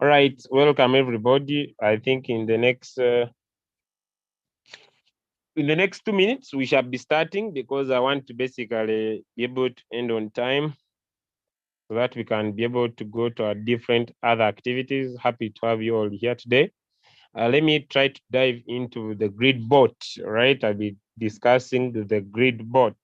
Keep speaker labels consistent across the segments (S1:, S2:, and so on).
S1: All right, welcome everybody. I think in the next 2 minutes we shall be starting because I want to basically be able to end on time so that we can be able to go to our different other activities. Happy to have you all here today. Let me try to dive into the grid bot. Right, I'll be discussing the grid bot.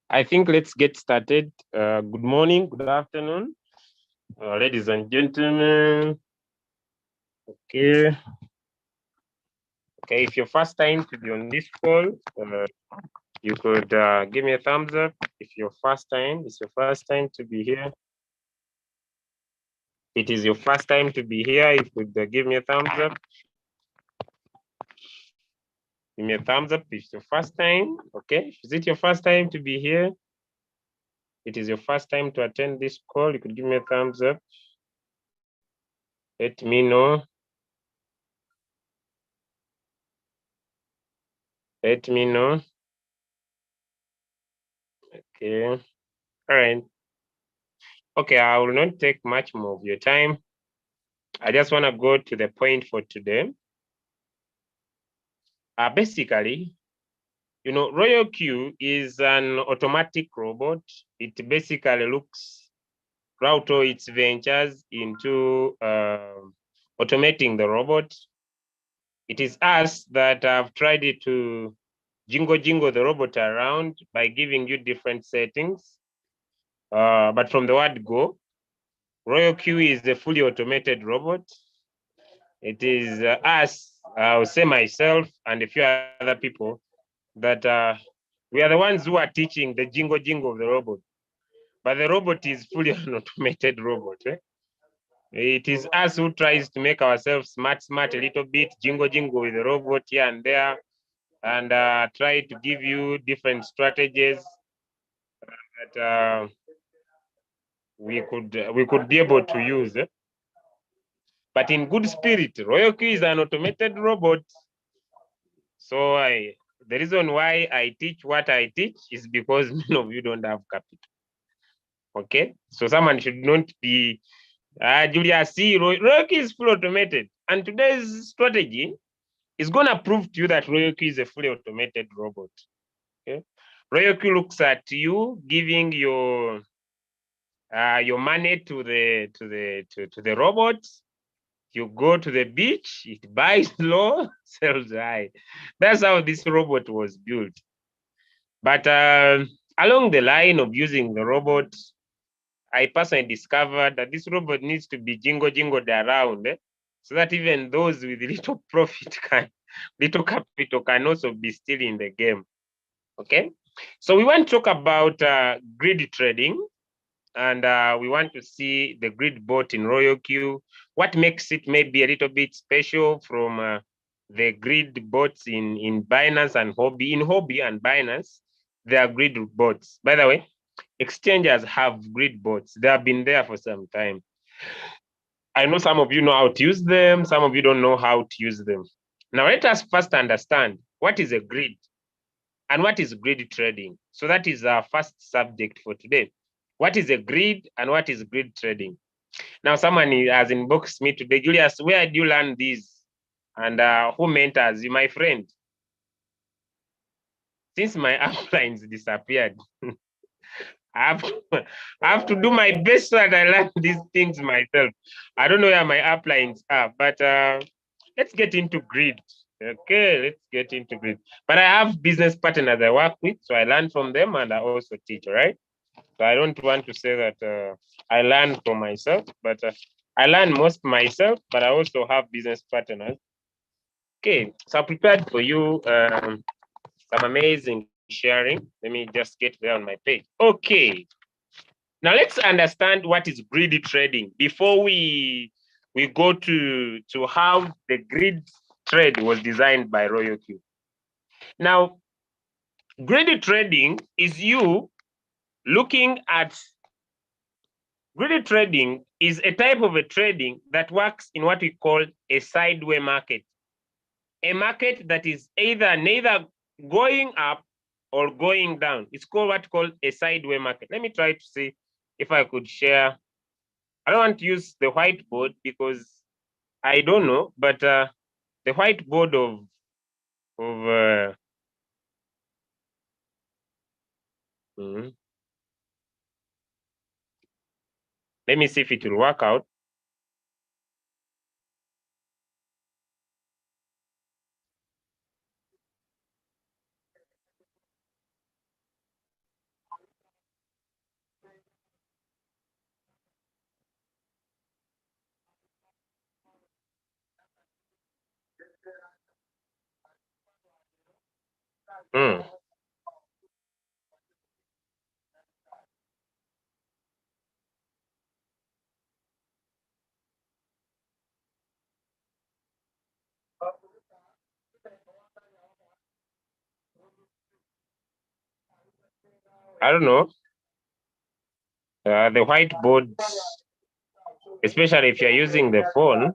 S1: I think let's get started. Good morning, good afternoon, ladies and gentlemen. Okay. Okay, if you're first time to be on this call, you could give me a thumbs up. If it's your first time to be here. It is your first time to be here. You could give me a thumbs up. Give me a thumbs up if it's your first time. Okay, is it your first time to be here? It is your first time to attend this call. You could give me a thumbs up. Let me know. Let me know. Okay. All right. Okay, I will not take much more of your time. I just want to go to the point for today. Basically, Royalq is an automatic robot. It basically looks route all its ventures into automating the robot. It is us that have tried to jingle the robot around by giving you different settings. But from the word go, Royalq is a fully automated robot. It is us, I'll say myself and a few other people, that we are the ones who are teaching the jingle of the robot. But the robot is fully an automated robot. It is us who tries to make ourselves smart a little bit, jingle with the robot here and there, and try to give you different strategies that we could be able to use. But in good spirit, Royalq is an automated robot. So the reason why I teach what I teach is because many of you don't have capital. Okay, so someone should not be Julia C. Royalq is fully automated, and today's strategy is going to prove to you that Royalq is a fully automated robot. Okay. Royalq looks at you giving your money to the robot. You go to the beach, it buys low, sells high. That's how this robot was built. But along the line of using the robot, I personally discovered that this robot needs to be jingled around, so that even those with little profit little capital can also be still in the game. Okay, so we want to talk about grid trading, and we want to see the grid bot in Royalq. What makes it maybe a little bit special from the grid bots in Binance and Hobby? In Hobby and Binance, there are grid bots. By the way, exchanges have grid bots. They have been there for some time. I know some of you know how to use them. Some of you don't know how to use them. Now, let us first understand what is a grid and what is grid trading. So that is our first subject for today. What is a grid and what is grid trading? Now, someone has inboxed me today. Julius, where did you learn this? And who mentors you, my friend? Since my uplines disappeared, I have to, I have to do my best so that I learn these things myself. I don't know where my uplines are, but let's get into grid. Okay, let's get into grid. But I have business partners I work with, so I learn from them and I also teach, right? So I don't want to say that I learn for myself, but I learn most myself, but I also have business partners. Okay, so I prepared for you some amazing sharing. Let me just get there on my page. Okay, now let's understand what is grid trading before we go to how the grid trade was designed by Royalq. Now, grid trading is you looking at grid trading is a type of a trading that works in what we call a sideway market. A market that is either neither going up or going down. It's called what called a sideway market. Let me try to see if I could share. I don't want to use the whiteboard because I don't know, but the whiteboard of mm, let me see if it will work out. Mm, I don't know. The whiteboard, especially if you're using the phone.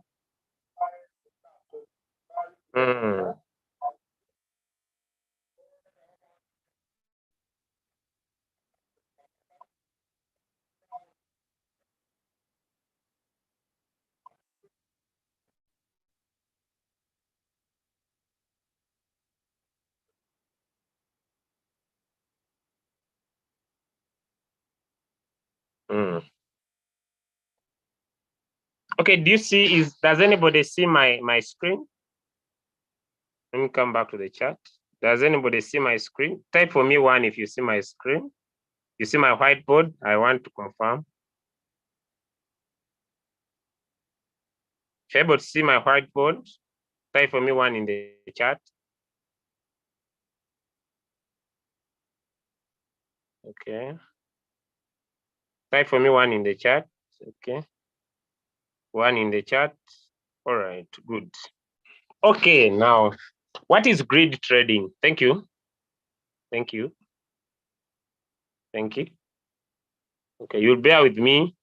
S1: Mm, mm. Okay, do you see does anybody see my screen? Let me come back to the chat. Does anybody see my screen? Type for me one if you see my screen. You see my whiteboard? I want to confirm. If you're able to see my whiteboard, type for me one in the chat. Okay. Type for me one in the chat. Okay. One in the chat. All right, good. Okay, now, what is grid trading? Thank you. Thank you. Thank you. Okay, you'll bear with me.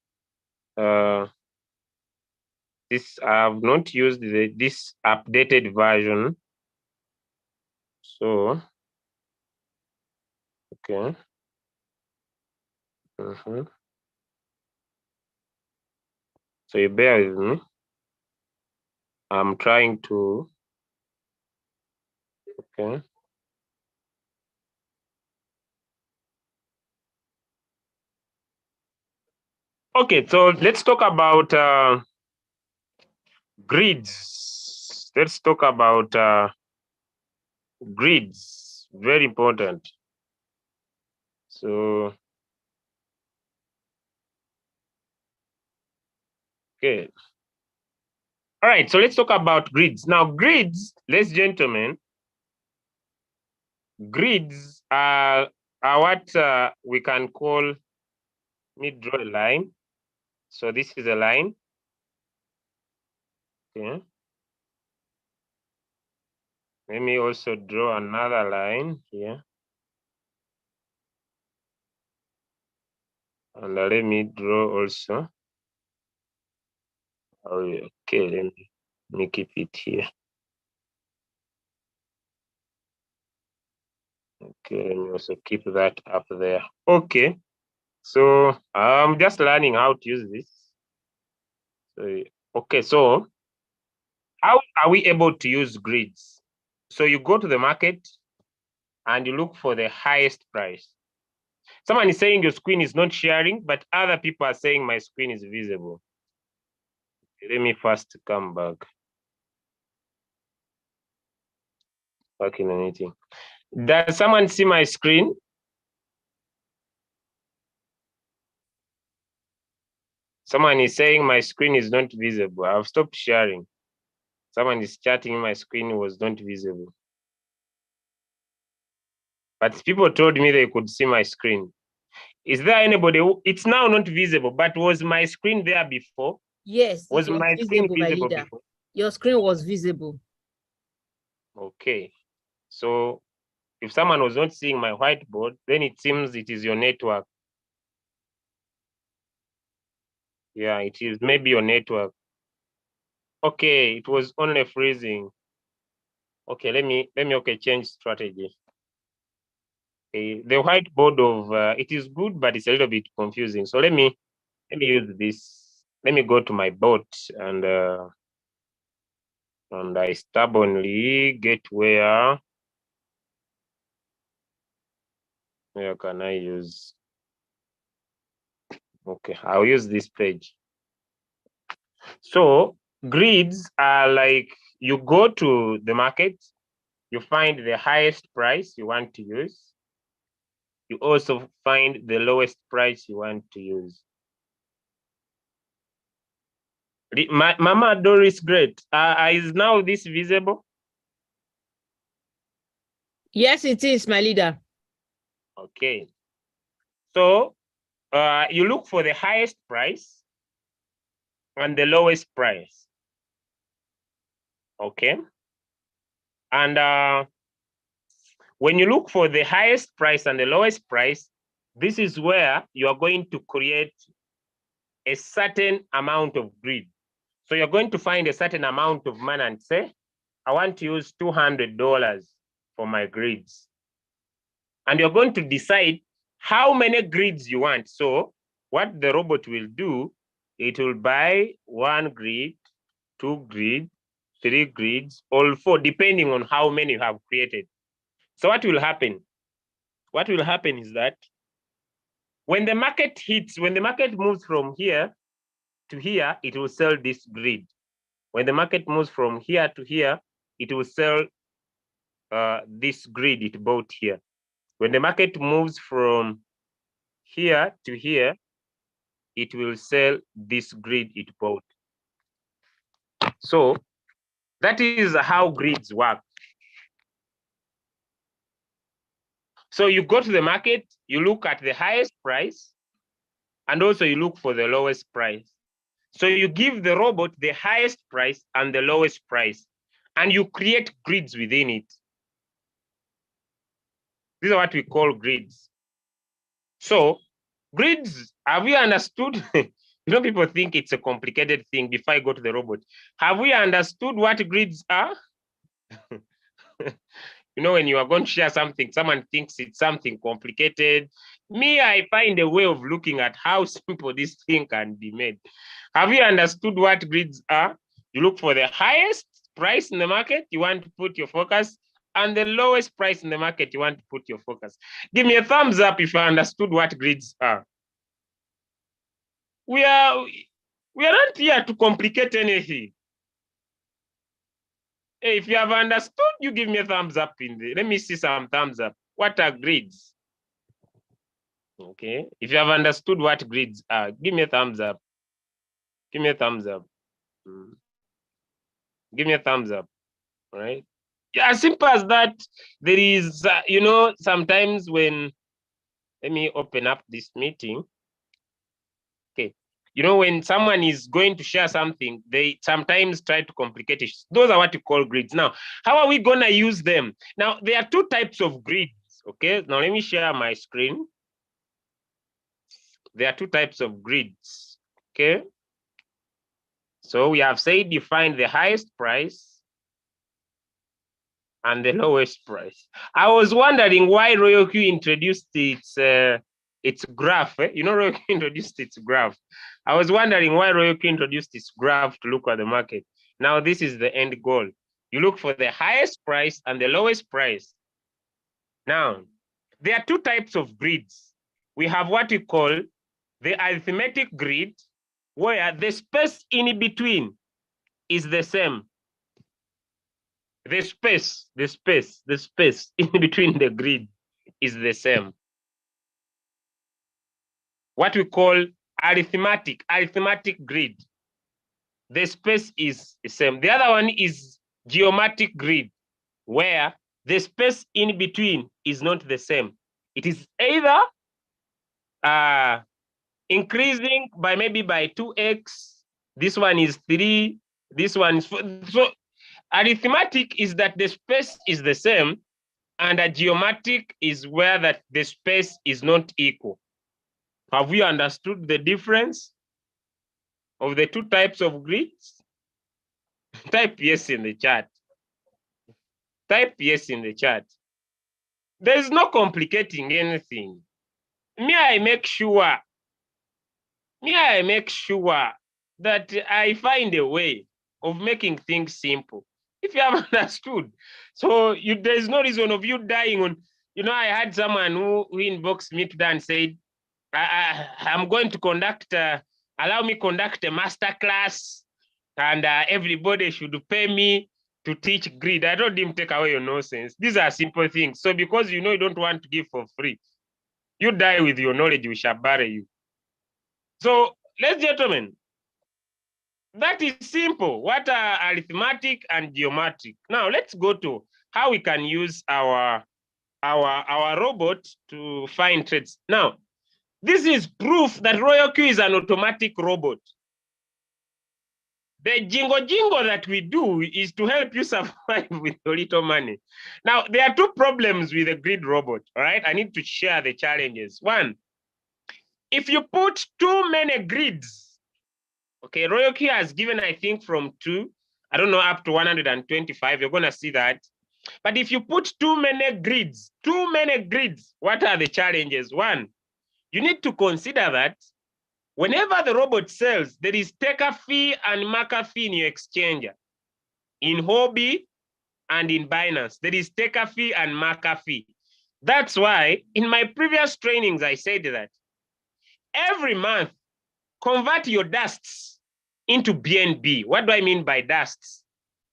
S1: This I have not used this updated version. So, okay. So you bear with me. I'm trying to, okay. Okay, so let's talk about grids. Let's talk about grids. Very important. So, okay. All right, so let's talk about grids. Now, grids, ladies and gentlemen, grids are what we can call, let me draw a line. So this is a line. Okay. Let me also draw another line here. And let me draw also. Okay, let me keep it here. Okay, let me also keep that up there. Okay, so I'm just learning how to use this. So, okay, so how are we able to use grids? So you go to the market and you look for the highest price. Someone is saying your screen is not sharing, but other people are saying my screen is visible. Let me first come back. Back in the meeting. Does someone see my screen? Someone is saying my screen is not visible. I've stopped sharing. Someone is chatting, my screen was not visible. But people told me they could see my screen. Is there anybody who, it's now not visible, but was my screen there before?
S2: Yes,
S1: Was
S2: it was
S1: my screen
S2: visible, my
S1: visible
S2: leader.
S1: before?
S2: Your screen was visible.
S1: Okay. So if someone was not seeing my whiteboard, then it seems it is your network. Yeah, it is maybe your network. Okay, it was only freezing. Okay, let me change strategy. Okay, the whiteboard of it is good, but it's a little bit confusing. So let me use this. Let me go to my boat and I stubbornly get where can I use? Okay, I'll use this page. So grids are like you go to the market, you find the highest price you want to use. You also find the lowest price you want to use. Mama Doris, great. Is now this visible?
S2: Yes, it is, my leader.
S1: Okay. So you look for the highest price and the lowest price. Okay. And when you look for the highest price and the lowest price, this is where you are going to create a certain amount of grid. So you're going to find a certain amount of money and say, I want to use $200 for my grids. And you're going to decide how many grids you want. So what the robot will do, it will buy 1 grid, 2 grids, 3 grids, or 4, depending on how many you have created. So what will happen? What will happen is that when the market moves from here to here, it will sell this grid. When the market moves from here to here, it will sell this grid it bought here. When the market moves from here to here, it will sell this grid it bought. So that is how grids work. So you go to the market, you look at the highest price, and also you look for the lowest price. So you give the robot the highest price and the lowest price, and you create grids within it. These are what we call grids. So grids, have you understood? People think it's a complicated thing before I go to the robot. Have we understood what grids are? When you are going to share something, someone thinks it's something complicated. Me, I find a way of looking at how simple this thing can be made. Have you understood what grids are? You look for the highest price in the market, you want to put your focus, and the lowest price in the market, you want to put your focus. Give me a thumbs up if I understood what grids are. we are not here to complicate anything. Hey, if you have understood, you give me a thumbs up in there. Let me see some thumbs up. What are grids? Okay. If you have understood what grids are, give me a thumbs up. Give me a thumbs up. Give me a thumbs up. All right. Yeah, as simple as that. There is, sometimes when, let me open up this meeting. Okay. When someone is going to share something, they sometimes try to complicate it. Those are what you call grids. Now, how are we going to use them? Now, there are two types of grids. Okay. Now, let me share my screen. There are two types of grids. Okay. So we have said you find the highest price and the lowest price. I was wondering why Royalq introduced its graph. Royalq introduced its graph. I was wondering why Royalq introduced its graph to look at the market. Now this is the end goal. You look for the highest price and the lowest price. Now, there are two types of grids. We have what we call the arithmetic grid, where the space in between is the same. The space in between the grid is the same. What we call arithmetic grid. The space is the same. The other one is geometric grid, where the space in between is not the same. It is either increasing by maybe by 2x. This one is 3. This one is 4. So arithmetic is that the space is the same, and a geometric is where that the space is not equal. Have we understood the difference of the two types of grids? Type yes in the chat. Type yes in the chat. There is no complicating anything. I make sure that I find a way of making things simple. If you have understood. So there is no reason of you dying on. I had someone who inboxed me today and said, I'm going to allow me conduct a master class, and everybody should pay me to teach grid. I told him, take away your nonsense. These are simple things. So because you don't want to give for free, you die with your knowledge, we shall bury you. So, ladies and gentlemen, that is simple. What are arithmetic and geometric? Now, let's go to how we can use our robot to find trades. Now, this is proof that Royalq is an automatic robot. The jingle that we do is to help you survive with your little money. Now, there are two problems with a grid robot, all right? I need to share the challenges. One, if you put too many grids, okay, Royalq has given, I think, from 2, I don't know, up to 125. You're going to see that. But if you put too many grids, what are the challenges? One, you need to consider that whenever the robot sells, there is taker fee and marker fee in your exchanger. In Hobby and in Binance, there is taker fee and marker fee. That's why in my previous trainings, I said that every month, convert your dusts into BNB. What do I mean by dusts?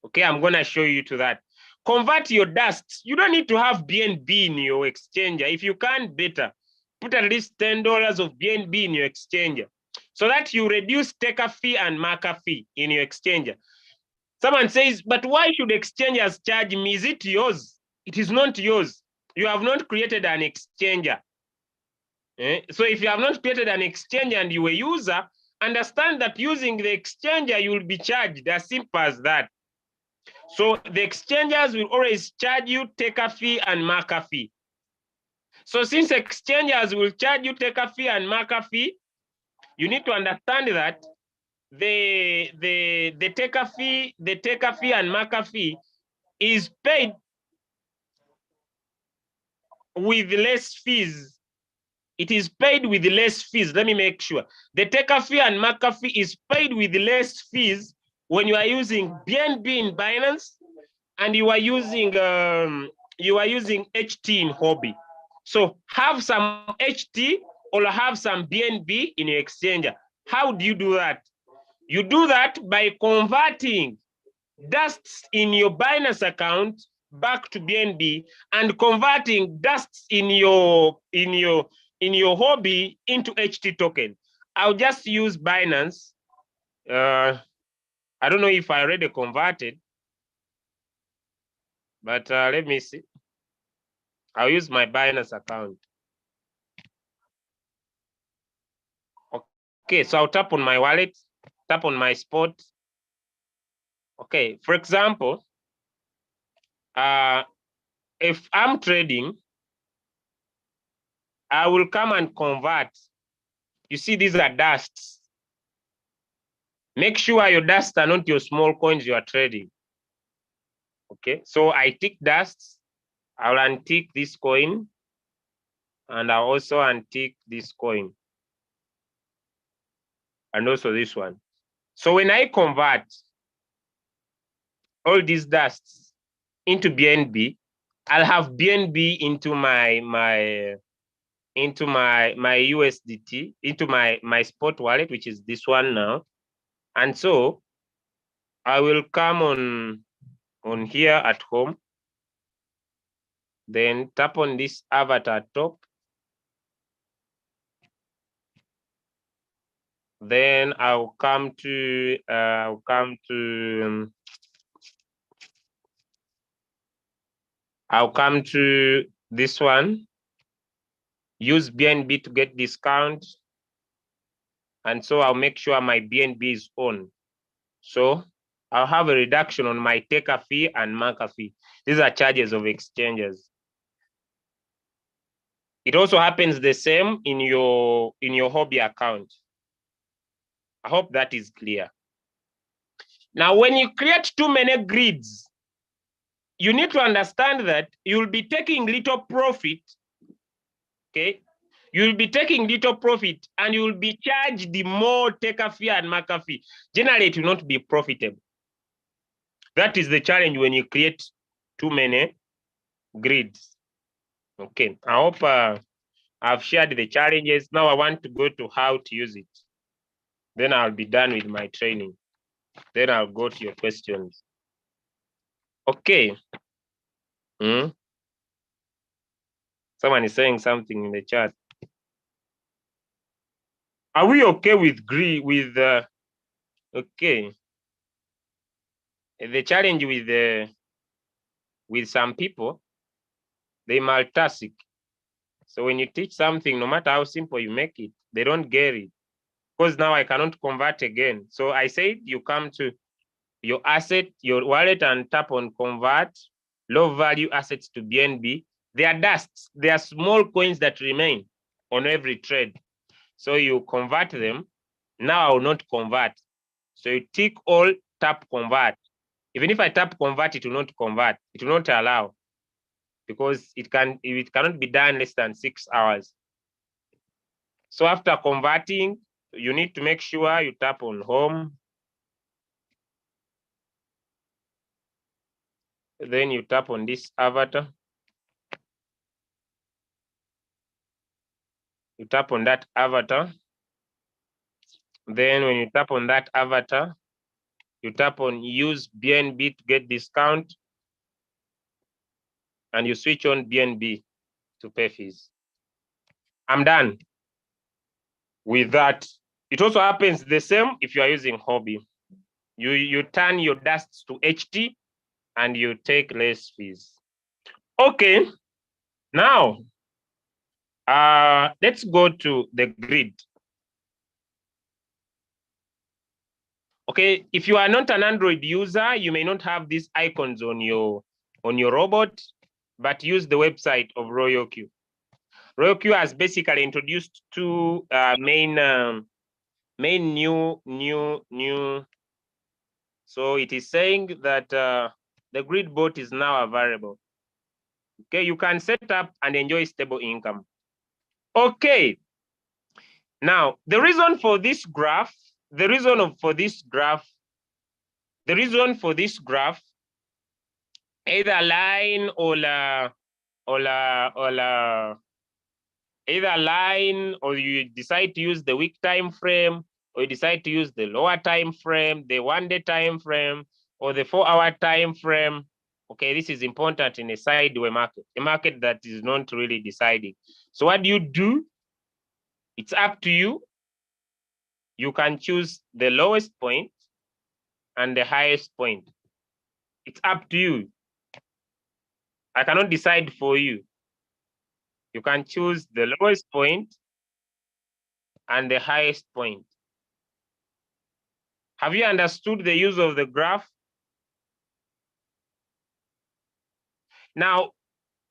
S1: Okay, I'm going to show you to that. Convert your dusts. You don't need to have BNB in your exchanger. If you can, better. Put at least $10 of BNB in your exchanger so that you reduce taker fee and marker fee in your exchanger. Someone says, but why should exchangers charge me? Is it yours? It is not yours. You have not created an exchanger. So if you have not created an exchanger and you are a user, understand that using the exchanger, you will be charged. As simple as that. So the exchangers will always charge you taker fee and marker fee. So since exchangers will charge you taker fee and marker fee, you need to understand that the taker fee and marker fee is paid with less fees. It is paid with less fees. Let me make sure. The taker fee and marker fee is paid with less fees when you are using BNB in Binance and you are using HT in Hobby. So have some HT or have some BNB in your exchanger. How do you do that? You do that by converting dusts in your Binance account back to BNB and converting dusts in your hobby into HT token. I'll just use Binance. I don't know if I already converted, but let me see. I'll use my Binance account. Okay, so I'll tap on my wallet, tap on my spot. Okay, for example, if I'm trading, I will come and convert. You see, these are dusts. Make sure your dusts are not your small coins you are trading. Okay, so I tick dusts. I'll untick this coin, and I'll also untick this coin, and also this one. So when I convert all these dusts into BNB, I'll have BNB into my USDT, into my spot wallet, which is this one now. And so I will come on here at home, then tap on this avatar top. Then I'll come to this one, use BNB to get discount. And so I'll make sure my BNB is on. So I'll have a reduction on my taker fee and marker fee. These are charges of exchanges. It also happens the same in your hobby account. I hope that is clear. Now, when you create too many grids, you need to understand that you'll be taking little profit. Okay, you'll be taking little profit and you'll be charged the more taker fee and marker fee. Generally, it will not be profitable. That is the challenge when you create too many grids. Okay, I hope I've shared the challenges. Now I want to go to how to use it. Then I'll be done with my training. Then I'll go to your questions. Okay. Someone is saying something in the chat. Are we okay with okay? The challenge with some people, they multitask. So when you teach something, no matter how simple you make it, they don't get it. Because now I cannot convert again. So I said you come to your asset, your wallet, and tap on convert low value assets to BNB. They are dusts. They are small coins that remain on every trade. So you convert them. Now I will not convert. So you tick all, tap convert. Even if I tap convert, it will not convert. It will not allow, because it cannot be done less than 6 hours. So after converting, you need to make sure you tap on home. Then you tap on this avatar. You tap on that avatar. Then when you tap on that avatar, you tap on use BNB to get discount, and you switch on BNB to pay fees. I'm done with that. It also happens the same if you are using hobby. You turn your dusts to HT and you take less fees. Okay, now let's go to the grid. Okay, if you are not an Android user, you may not have these icons on your robot, but use the website of Royalq. Royalq has basically introduced two main new. So it is saying that the grid bot is now available. Okay, you can set up and enjoy stable income. Okay. Now, the reason for this graph, either line either line, or you decide to use the week time frame, or you decide to use the lower time frame, the 1-day time frame, or the 4-hour time frame. Okay, this is important in a sideway market, a market that is not really deciding. So what do? It's up to you. You can choose the lowest point and the highest point. It's up to you. I cannot decide for you. You can choose the lowest point and the highest point. Have you understood the use of the graph? Now,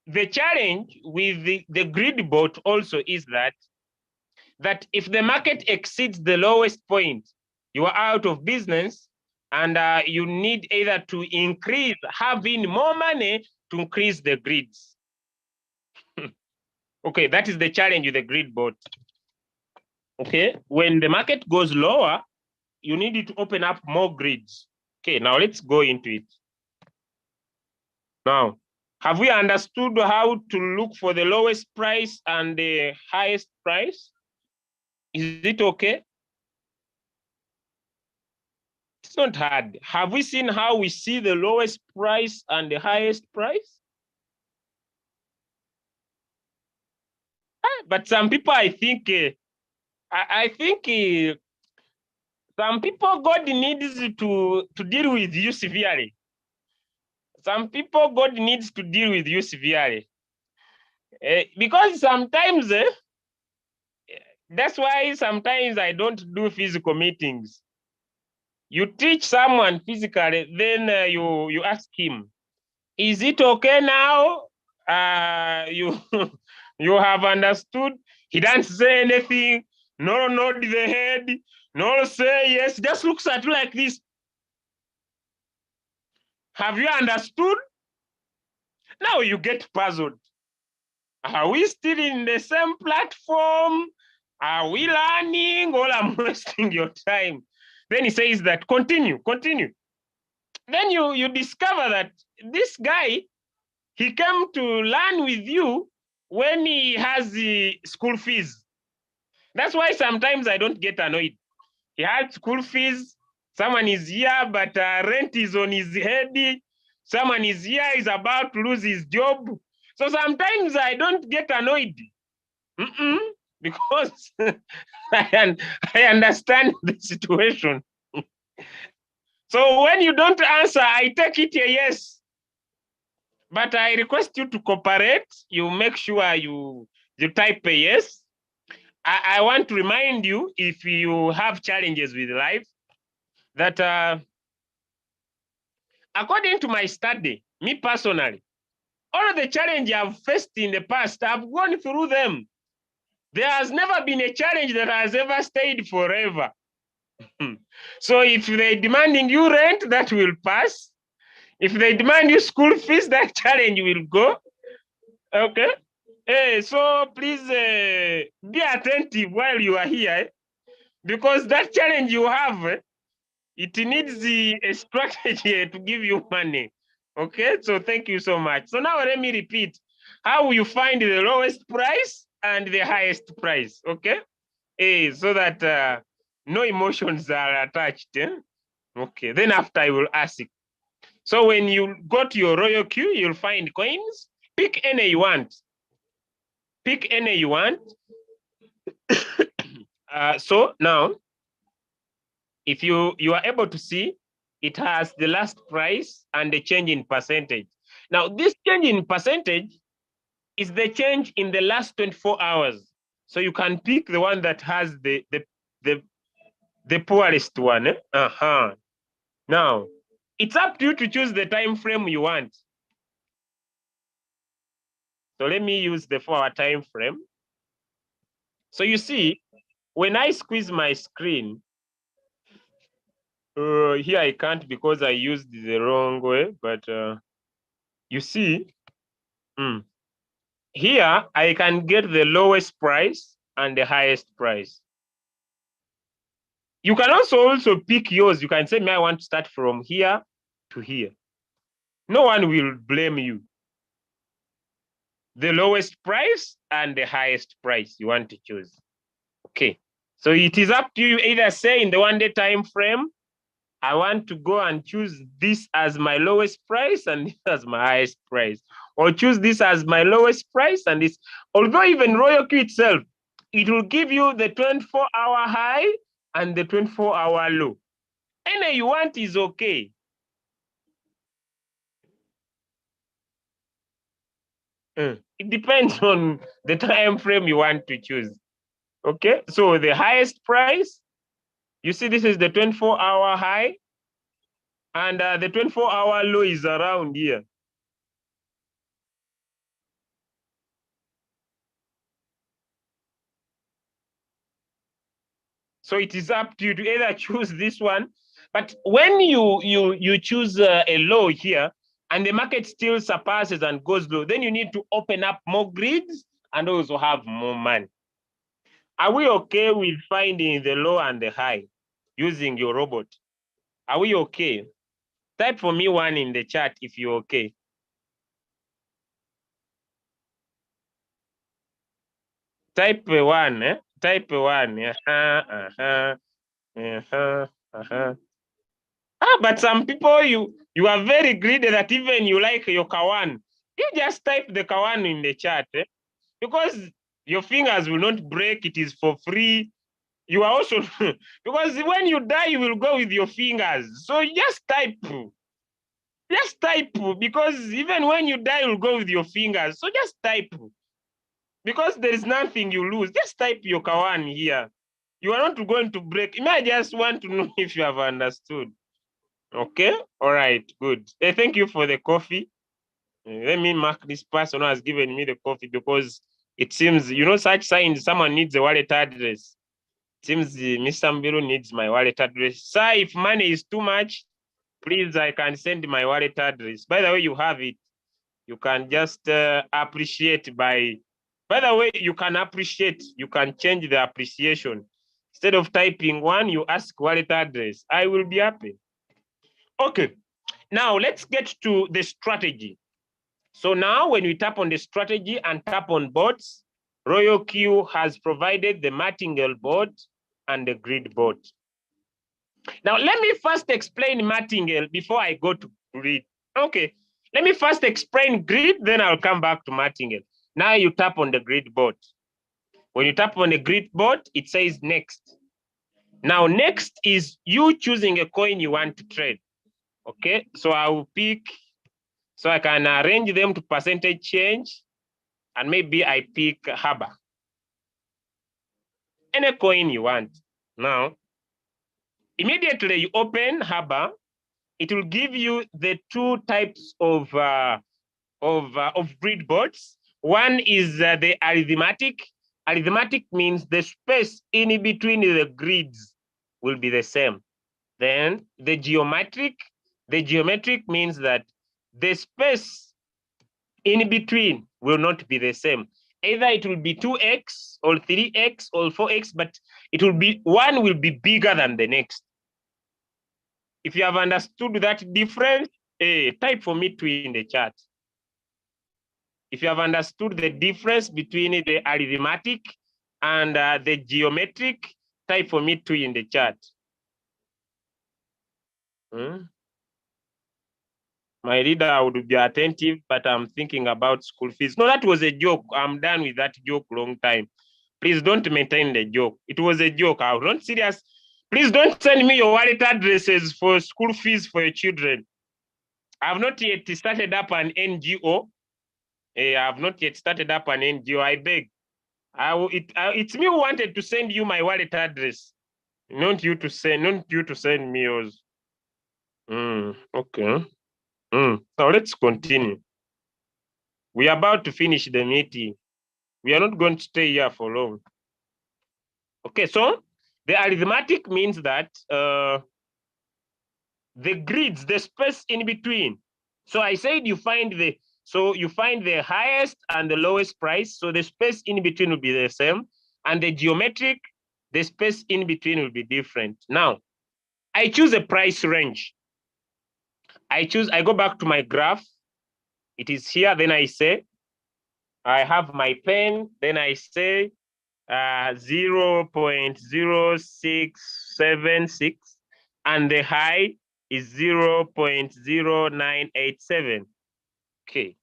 S1: the challenge with the grid bot also is that if the market exceeds the lowest point, you are out of business, and you need either to increase, having more money to increase the grids. Okay, that is the challenge with the grid bot. Okay, when the market goes lower, you need to open up more grids. Okay, now let's go into it. Now, have we understood how to look for the lowest price and the highest price? Is it okay? It's not hard. Have we seen how we see the lowest price and the highest price? But some people, I think some people, God needs to deal with you severely. Some people, God needs to deal with you severely. Because sometimes, that's why sometimes I don't do physical meetings. You teach someone physically, then you ask him, is it okay now? You you have understood? He doesn't say anything, no nod the head, no say yes, just looks at you like this. Have you understood? Now you get puzzled. Are we still in the same platform? Are we learning, or I'm wasting your time? Then he says that continue. Then you discover that this guy, he came to learn with you when he has the school fees. That's why sometimes I don't get annoyed. He had school fees. Someone is here, but rent is on his head. Someone is here, is about to lose his job. So sometimes I don't get annoyed. Because I understand the situation. So when you don't answer, I take it a yes. But I request you to cooperate. You make sure you type a yes. I want to remind you, if you have challenges with life, that according to my study, me personally, all of the challenges I've faced in the past, I've gone through them. There has never been a challenge that has ever stayed forever. So if they're demanding you rent, that will pass. If they demand you school fees, that challenge will go. Okay. Hey, so please be attentive while you are here, because that challenge you have, it needs a strategy to give you money. Okay, so thank you so much. So now let me repeat how you find the lowest price and the highest price. Okay, so that no emotions are attached. Okay, then after I will ask it. So when you go to your Royalq, you'll find coins. Pick any you want. Pick any you want. So now, if you are able to see, it has the last price and the change in percentage. Now, this change in percentage is the change in the last 24 hours. So you can pick the one that has the poorest one. Now, it's up to you to choose the time frame you want. So let me use the 4-hour time frame. So you see, when I squeeze my screen, here I can't because I used the wrong way, but you see, here I can get the lowest price and the highest price. You can also pick yours. You can say, I want to start from here to here. No one will blame you. The lowest price and the highest price you want to choose. Okay, So it is up to you, either say in the 1-day time frame, I want to go and choose this as my lowest price and this as my highest price, or choose this as my lowest price and this. Although even Royalq itself, it will give you the 24-hour high and the 24-hour low. Any you want is okay. It depends on the time frame you want to choose. Okay, so the highest price, you see this is the 24-hour high, and the 24-hour low is around here. So it is up to you to either choose this one, but when you choose a low here and the market still surpasses and goes low, then you need to open up more grids and also have more money. Are we okay with finding the low and the high using your robot? Are we okay? Type for me one in the chat if you're okay. Type one, eh? Type one. But some people, you are very greedy that even you like your kawan. You just type the kawan in the chat, eh? Because your fingers will not break. It is for free. You are also because when you die, you will go with your fingers. So just type. Just type, because even when you die, you'll go with your fingers. So just type, because there is nothing you lose. Just type your kawan here. You are not going to break. I just want to know if you have understood. Okay, all right, good. Hey, thank you for the coffee. Let me mark this person who has given me the coffee, because it seems, such signs, someone needs a wallet address. It seems Mr. Mbiru needs my wallet address. Sir, if money is too much, please, I can send my wallet address. By the way, you have it. You can just appreciate by the way, you can appreciate, you can change the appreciation. Instead of typing one, you ask wallet address. I will be happy. Okay, now let's get to the strategy. So now when we tap on the strategy and tap on boards, Royalq has provided the martingale board and the grid board. Now, let me first explain martingale before I go to grid. Okay, let me first explain grid, then I'll come back to martingale. Now you tap on the grid board. When you tap on the grid board, it says next. Now, next is you choosing a coin you want to trade. Okay, so I will pick, so I can arrange them to percentage change, and maybe I pick Haba. Any coin you want. Now, immediately you open Haba, it will give you the two types of grid boards. One is the arithmetic. Arithmetic means the space in between the grids will be the same. Then the geometric means that the space in between will not be the same. Either it will be 2x or 3x or 4x, but it will be, one will be bigger than the next. If you have understood that difference, type for me 2 in the chat. If you have understood the difference between the arithmetic and the geometric, type for me 2 in the chat. My reader would be attentive, but I'm thinking about school fees. No, that was a joke. I'm done with that joke long time. Please don't maintain the joke. It was a joke. I was not serious. Please don't send me your wallet addresses for school fees for your children. I have not yet started up an NGO. I have not yet started up an NGO. I beg. It's me who wanted to send you my wallet address, not you to send me yours. Okay. Now let's continue. We are about to finish the meeting. We are not going to stay here for long. Okay, so the arithmetic means that the grids, the space in between. So I said you find the highest and the lowest price. So the space in between will be the same. And the geometric, the space in between will be different. Now, I choose a price range. I go back to my graph. It is here. Then I say, I have my pen. Then I say, 0.0676, and the high is 0.0987. Okay.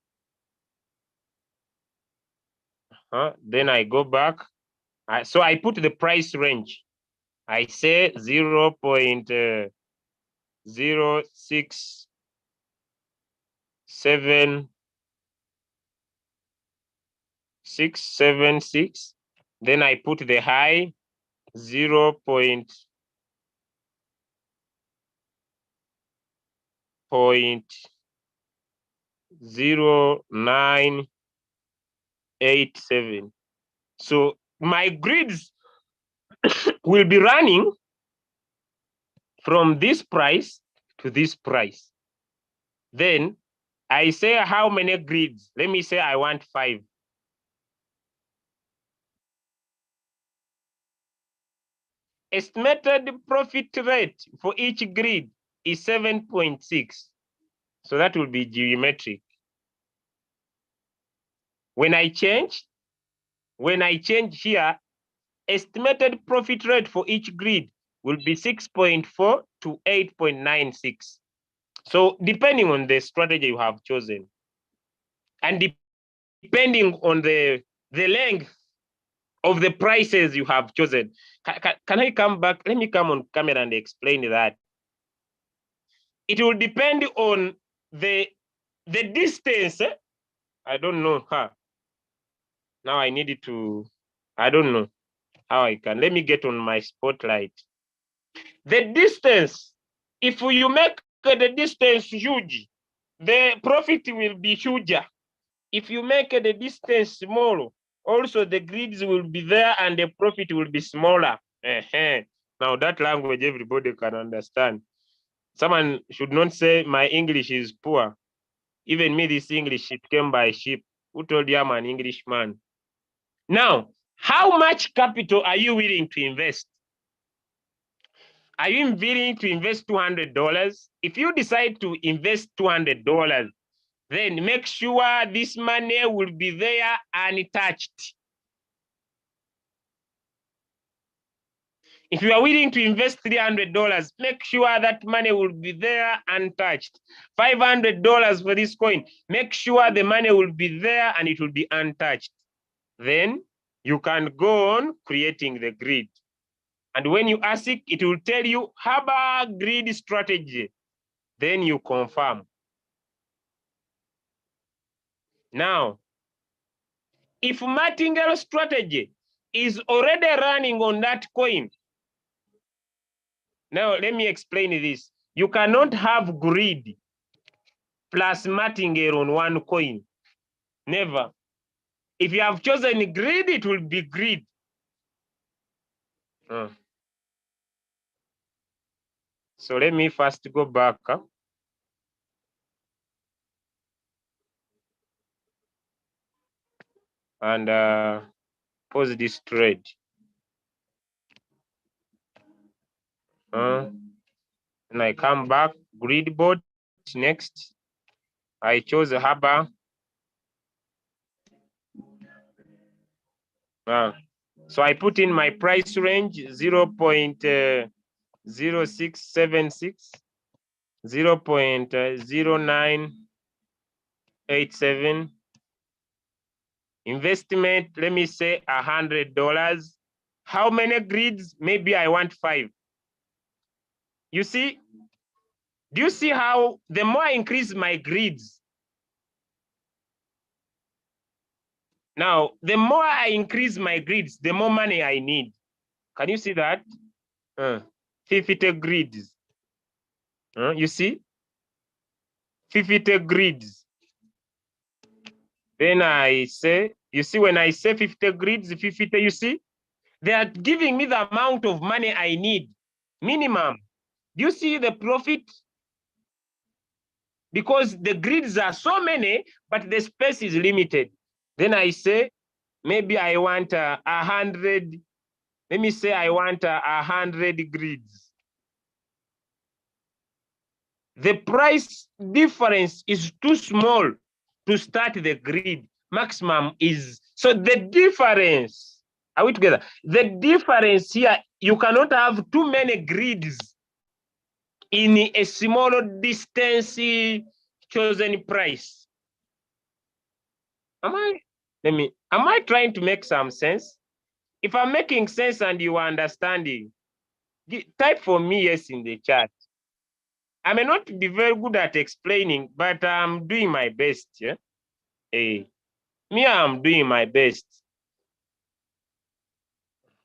S1: Then I go back. So I put the price range. I say 0.0676. Then I put the high 0.0987. So my grids will be running from this price to this price. Then I say how many grids? Let me say I want 5. Estimated profit rate for each grid is 7.6. So that will be geometric. When I change here, estimated profit rate for each grid will be 6.4 to 8.96. So depending on the strategy you have chosen, and depending on the length of the prices you have chosen. Can I come back? Let me come on camera and explain that. It will depend on the distance. I don't know how. Now I need to, I don't know how I can. Let me get on my spotlight. The distance, if you make the distance huge, the profit will be huger. If you make the distance small, also the grids will be there and the profit will be smaller. Now that language everybody can understand. Someone should not say my English is poor. Even me, this English, it came by ship. Who told you I'm an Englishman? Now, how much capital are you willing to invest? Are you willing to invest $200? If you decide to invest $200, then make sure this money will be there untouched. If you are willing to invest $300, make sure that money will be there untouched. $500 for this coin, make sure the money will be there and it will be untouched. Then you can go on creating the grid. And when you ask it, it will tell you Haber grid strategy. Then you confirm. Now, if martingale strategy is already running on that coin, now let me explain this. You cannot have grid plus martingale on one coin. Never. If you have chosen grid, it will be grid. So let me first go back. And pause this trade. And I come back, grid board next. I chose Haber. So I put in my price range 0.0676, 0.0987. Investment, let me say $100. How many grids? Maybe I want 5. You see? Do you see how the more I increase my grids, now the more I increase my grids, the more money I need. Can you see that? 50 grids. You see? 50 grids. Then I say, you see, when I say 50 grids, 50, you see? They are giving me the amount of money I need, minimum. Do you see the profit? Because the grids are so many, but the space is limited. Then I say, maybe I want 100. Let me say I want 100 grids. The price difference is too small to start the grid. Maximum is, so the difference Are we together? The difference here, you cannot have too many grids in a smaller distance chosen price. Am I trying to make some sense? If I'm making sense and you are understanding, type for me yes in the chat. I may not be very good at explaining, but I'm doing my best. Yeah. Hey, me, I'm doing my best.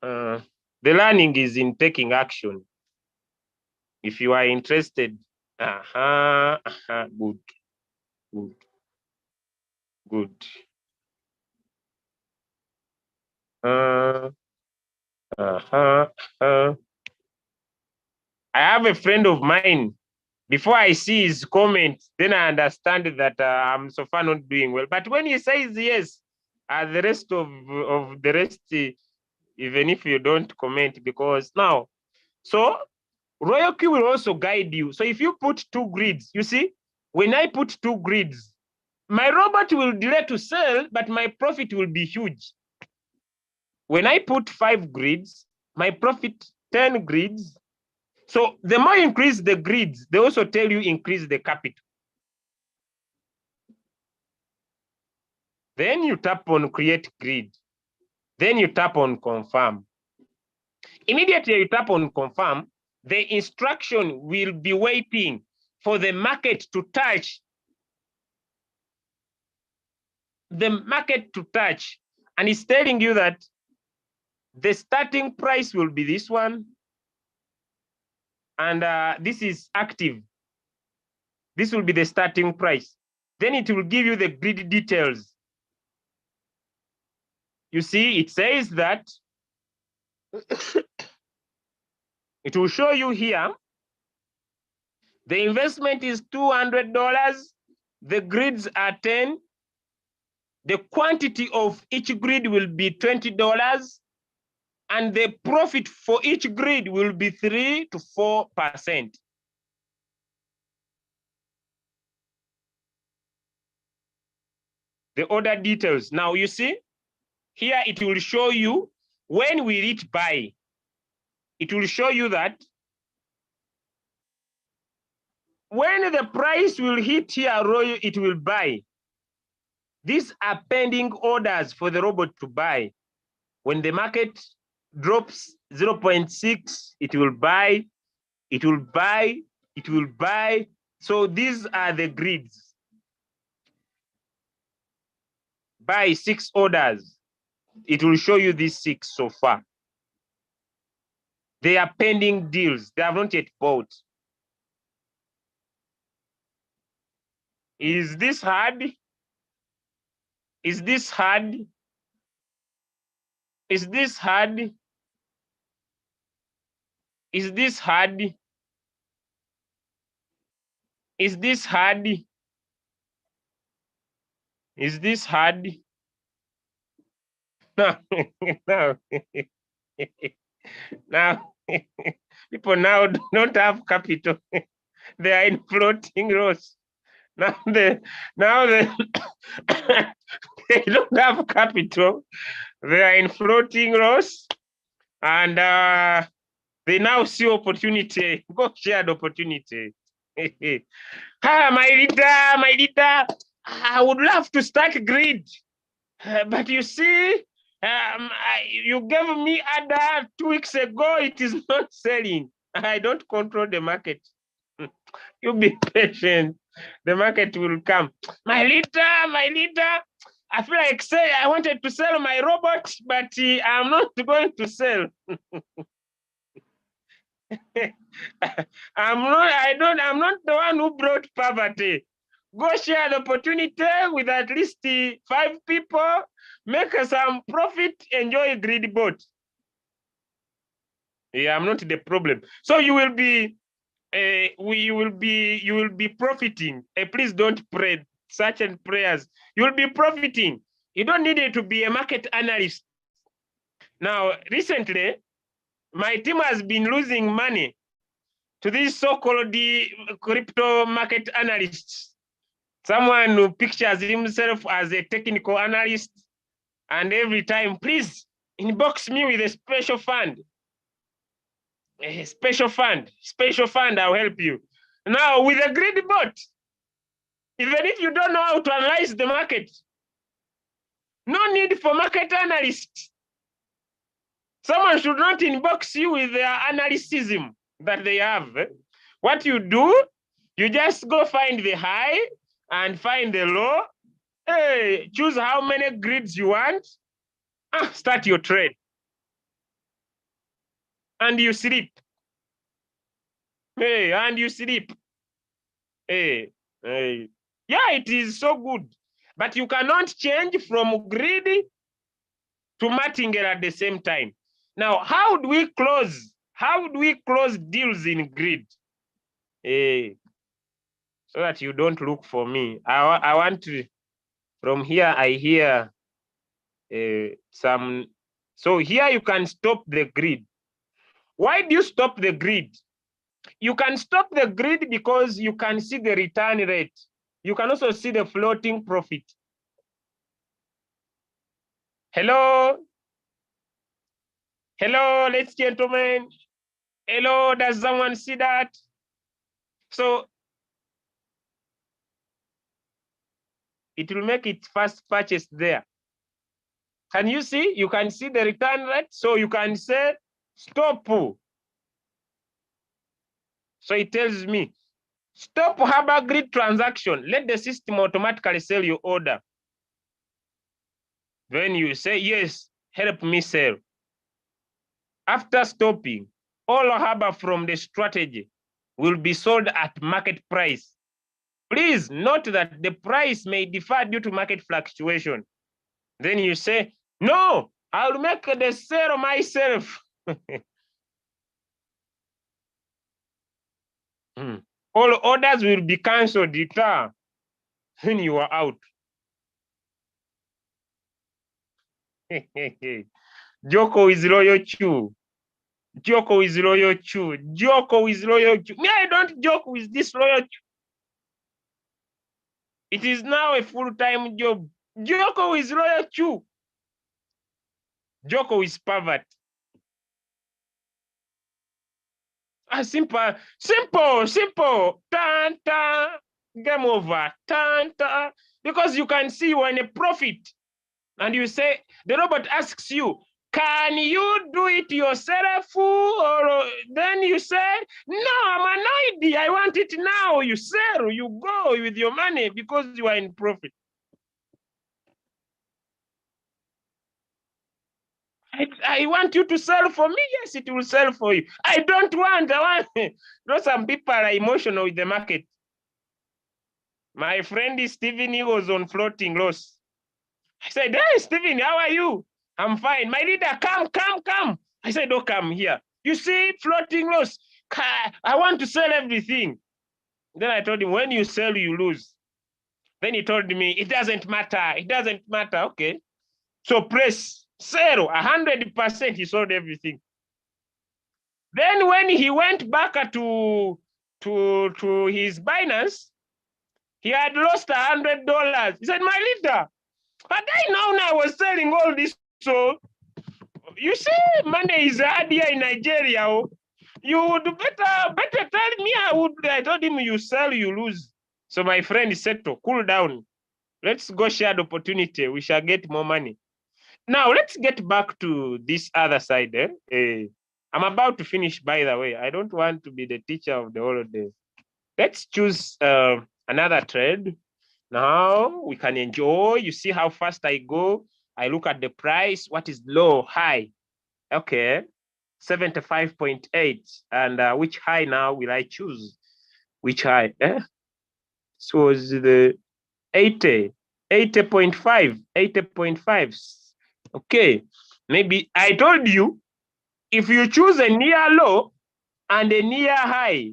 S1: The learning is in taking action. If you are interested, good, good, good. I have a friend of mine. Before I see his comment, then I understand that I'm so far not doing well. But when he says yes, the rest of the rest, even if you don't comment, because now, so Royalq will also guide you. So if you put 2 grids, you see, when I put 2 grids, my robot will delay to sell, but my profit will be huge. When I put 5 grids, my profit 10 grids. So the more you increase the grids, they also tell you increase the capital. Then you tap on create grid. Then you tap on confirm. Immediately you tap on confirm, the instruction will be waiting for the market to touch. The market to touch. And it's telling you that the starting price will be this one. And this is active. This will be the starting price. Then it will give you the grid details. You see, it says that it will show you here. The investment is $200. The grids are 10. The quantity of each grid will be $20. And the profit for each grid will be 3 to 4%. The order details. Now you see, here it will show you when we reach buy. It will show you that when the price will hit here, it will buy. These are pending orders for the robot to buy. When the market drops 0.6, it will buy, it will buy, it will buy. So these are the grids. Buy 6 orders. It will show you these 6 so far. They are pending deals. They have not yet bought. Is this hard? Is this hard? Is this hard? Is this hard? Is this hard? Is this hard? No, no. Now, people now don't have capital. They are in floating loss. Now they they don't have capital. They are in floating loss, and they now see opportunity. Go shared opportunity. My leader, I would love to start grid, but you see, you gave me order 2 weeks ago. It is not selling. I don't control the market. You be patient. The market will come. My leader. I feel like I wanted to sell my robot, but I'm not going to sell. I'm not the one who brought poverty. Go share the opportunity with at least 5 people, make some profit, enjoy greedy boat. Yeah, I'm not the problem. So you will be you will be profiting. Please don't pray such and prayers. You will be profiting. You don't need it to be a market analyst. Now, recently, my team has been losing money to these so-called crypto market analysts. Someone who pictures himself as a technical analyst, and every time, please, Inbox me with a special fund. A special fund. Special fund, I'll help you. Now, with a grid bot, even if you don't know how to analyze the market, no need for market analyst. Someone should not inbox you with their analyticism that they have. What you do, you just go find the high and find the low. Hey, choose how many grids you want. Start your trade. And you sleep. Hey, and you sleep. Hey, hey. Yeah, it is so good. But you cannot change from grid to martingale at the same time. Now, how do we close? How do we close deals in grid? Hey, so that you don't look for me. I want to, from here, I hear some. So here you can stop the grid. Why do you stop the grid? You can stop the grid because you can see the return rate. You can also see the floating profit. Hello? Hello, ladies and gentlemen. Hello, does someone see that? So it will make it first purchase there. Can you see? You can see the return rate. So you can say stop. So it tells me, stop Harbor Grid transaction. Let the system automatically sell your order. Then you say, yes, help me sell. After stopping, all Harbor from the strategy will be sold at market price. Please note that the price may differ due to market fluctuation. Then you say, no, I'll make the sale myself. All orders will be cancelled. When you are out. Joko is Royalq. Joko is Royalq. Joko is Royalq. Me, I don't joke with this Royalq. It is now a full-time job. Joko is Royalq. Joko is pervert. Simple, simple, simple. Tan, tan. Game over. Tan, tan. Because you can see when a profit, and you say, the robot asks you, can you do it yourself? Or then you say, no, I'm annoyed. I want it now. You sell, you go with your money because you are in profit. I want you to sell for me. Yes, it will sell for you. I don't want. I want. You know, some people are emotional with the market. My friend Stephen, he was on floating loss. I said, hey, Stephen, how are you? I'm fine. My leader, come, come, come. I said, oh, come here. You see, floating loss. I want to sell everything. Then I told him, when you sell, you lose. Then he told me, it doesn't matter. It doesn't matter. Okay. So press sell 100%. He sold everything. Then when he went back to his Binance, he had lost $100. He said, my leader, but I know now I was selling all this. So you see, money is hard here in Nigeria. You would better tell me. I told him, you sell, you lose. So my friend said to cool down. Let's go share the opportunity. We shall get more money. Now let's get back to this other side. I'm about to finish, by the way. I don't want to be the teacher of the whole day. Let's choose another trade. Now we can enjoy. You see how fast I go. I look at the price. What is low, high? Okay, 75.8. And which high now will I choose? Which high? So was the 80, 80.5, 80.5. Okay, maybe I told you, if you choose a near low and a near high,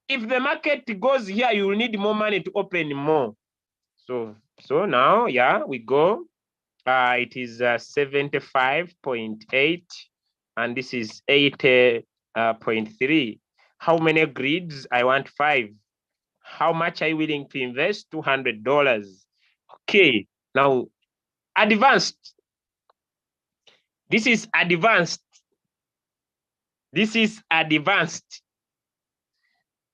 S1: if the market goes here, you will need more money to open more. So now, yeah, we go. It is 75.8, and this is 80.3. How many grids? I want 5. How much are you willing to invest? $200. Okay, now advanced. This is advanced. This is advanced.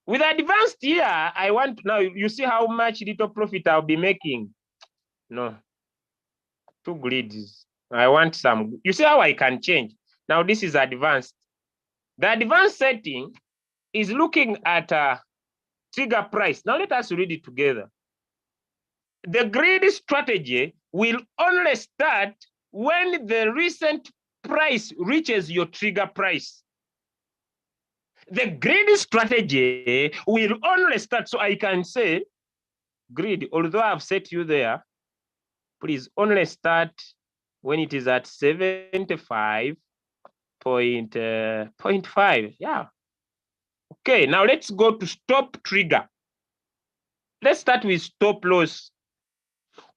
S1: With advanced here, I want now, you see how much little profit I'll be making? No, too greedy. I want some. You see how I can change? Now this is advanced. The advanced setting is looking at a trigger price. Now let us read it together. The greedy strategy will only start when the recent price reaches your trigger price. The greedy strategy will only start. So I can say greed, although I've set you there, please only start when it is at 75.5. Yeah. Okay, now let's go to stop trigger. Let's start with stop loss.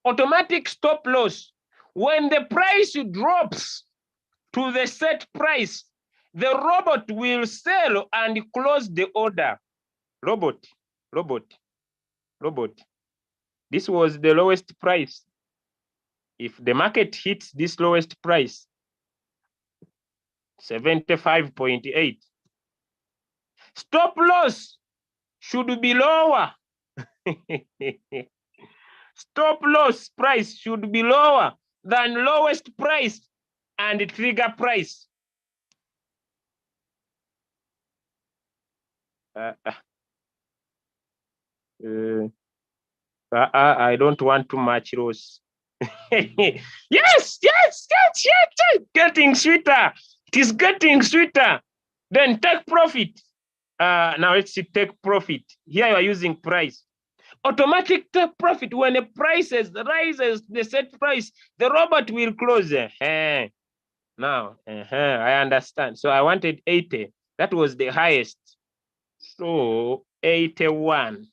S1: Automatic stop loss. When the price drops to the set price, the robot will sell and close the order. Robot. This was the lowest price. If the market hits this lowest price, 75.8, stop loss should be lower. Stop loss price should be lower than lowest price and trigger price. I don't want too much loss. Yes. Getting sweeter. It is getting sweeter. Then take profit. Now let's see, take profit. Here you are using price. Automatic take profit. When the prices rises, the set price, the robot will close. Now, I understand. So I wanted 80. That was the highest. So 81.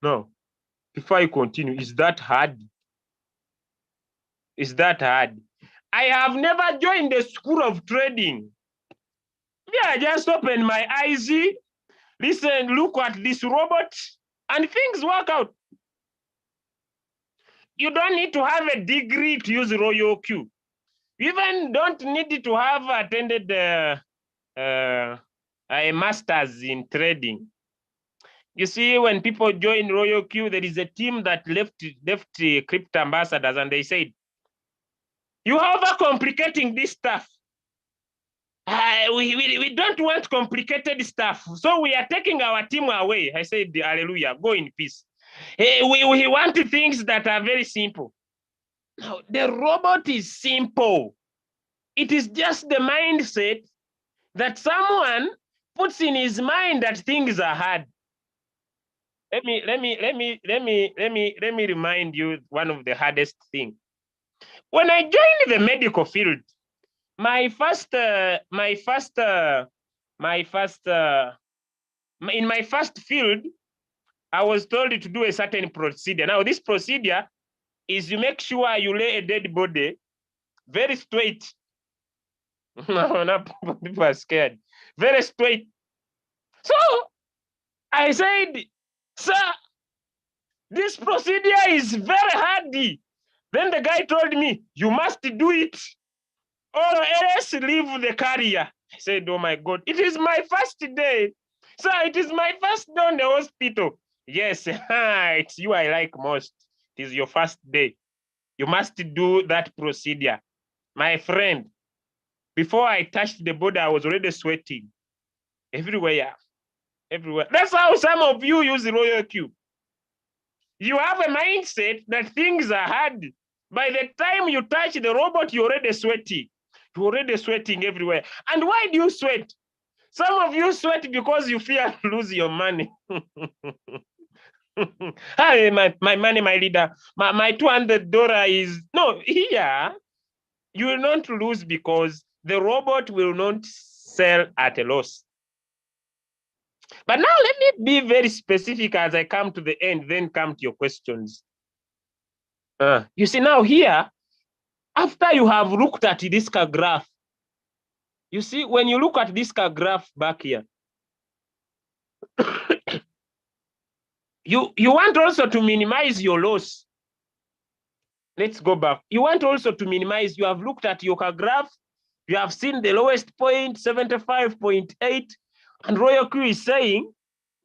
S1: No. Before I continue, is that hard? Is that hard? I have never joined the school of trading. Yeah, I just open my eyes, listen, look at this robot, and things work out. You don't need to have a degree to use Royalq. You even don't need to have attended a master's in trading. You see, when people join Royalq, there is a team that left crypto ambassadors, and they said, "You are overcomplicating this stuff. We don't want complicated stuff. So we are taking our team away." I said, hallelujah, go in peace. We want things that are very simple. Now, the robot is simple. It is just the mindset that someone puts in his mind that things are hard. Let me remind you one of the hardest things. When I joined the medical field, in my first field, I was told to do a certain procedure. Now, this procedure is you make sure you lay a dead body very straight. No, people are scared. Very straight. So I said, "Sir, this procedure is very hardy." Then the guy told me, "You must do it or else leave the carrier." I said, "Oh my God, it is my first day. Sir, it is my first day in the hospital." "Yes, it's you I like most. It is your first day. You must do that procedure." My friend, before I touched the body, I was already sweating everywhere. That's how some of you use Royalq. You have a mindset that things are hard. By the time you touch the robot, you're already sweating. You're already sweating everywhere. And why do you sweat? Some of you sweat because you fear lose your money. Hey, my money, my leader. My $200 is no here. You will not lose because the robot will not sell at a loss. But now let me be very specific as I come to the end, then come to your questions. You see now here, after you have looked at this graph, you see, when you look at this graph back here, you want also to minimize your loss. Let's go back. You want also to minimize. You have looked at your graph. You have seen the lowest point, 75.8. And Royalq is saying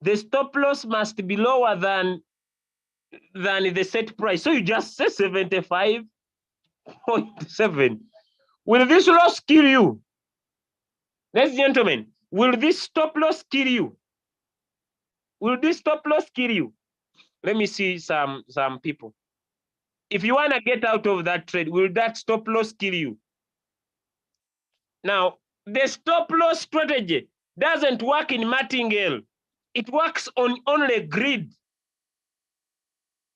S1: the stop loss must be lower than the set price. So you just say 75.7. Will this loss kill you? Ladies and gentlemen, will this stop loss kill you? Will this stop loss kill you? Let me see some people. If you want to get out of that trade, will that stop loss kill you? Now, the stop loss strategy doesn't work in martingale. It works on only grid.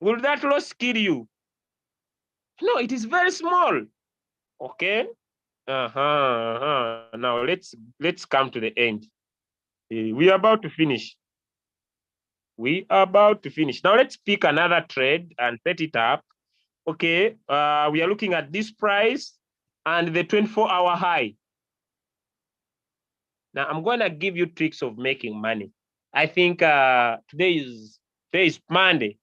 S1: Will that loss kill you? No, it is very small. Okay. Now let's come to the end. We are about to finish. We are about to finish. Now let's pick another trade and set it up. Okay. We are looking at this price and the 24-hour high. Now I'm going to give you tricks of making money. I think today is Monday.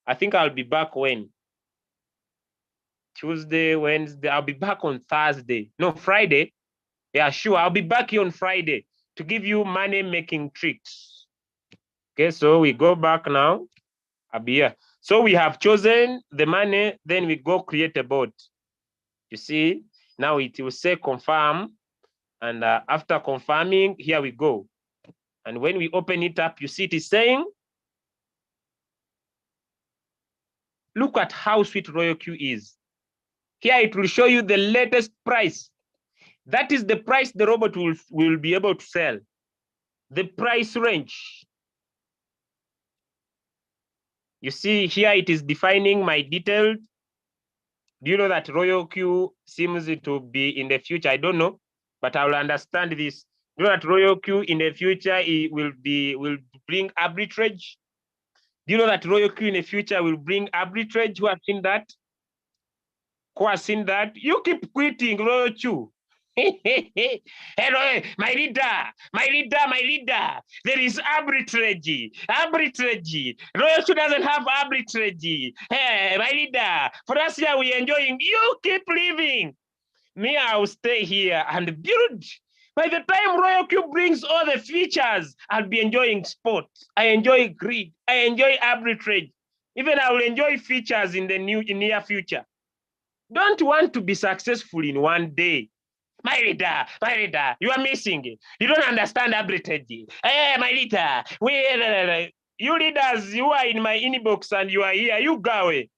S1: I think I'll be back when? Tuesday, Wednesday. I'll be back on Thursday. No, Friday. Yeah, sure. I'll be back here on Friday to give you money making tricks. Okay, so we go back now. I'll be here. So we have chosen the money, then we go create a bot. You see, now it will say confirm. And after confirming, here we go. And when we open it up, you see it is saying, look at how sweet Royalq is. Here it will show you the latest price. That is the price the robot will be able to sell. The price range. You see here it is defining my detailed. Do you know that Royalq seems to be in the future? I don't know, but I will understand this. Do you know that Royalq in the future will bring arbitrage? Do you know that Royalq in the future will bring arbitrage? Who have seen that? Who has seen that? You keep quitting Royalq. Hello, my leader. There is arbitrage. Royalq doesn't have arbitrage. Hey, my leader. For us here, we enjoying. You keep leaving. Me, I'll stay here and build. By the time Royalq brings all the features, I'll be enjoying sports. I enjoy grid. I enjoy arbitrage. Even I will enjoy features in the near future. Don't want to be successful in one day. My leader, you are missing it. You don't understand arbitrage. Hey, my leader, you leaders, you are in my inbox and you are here. You go away.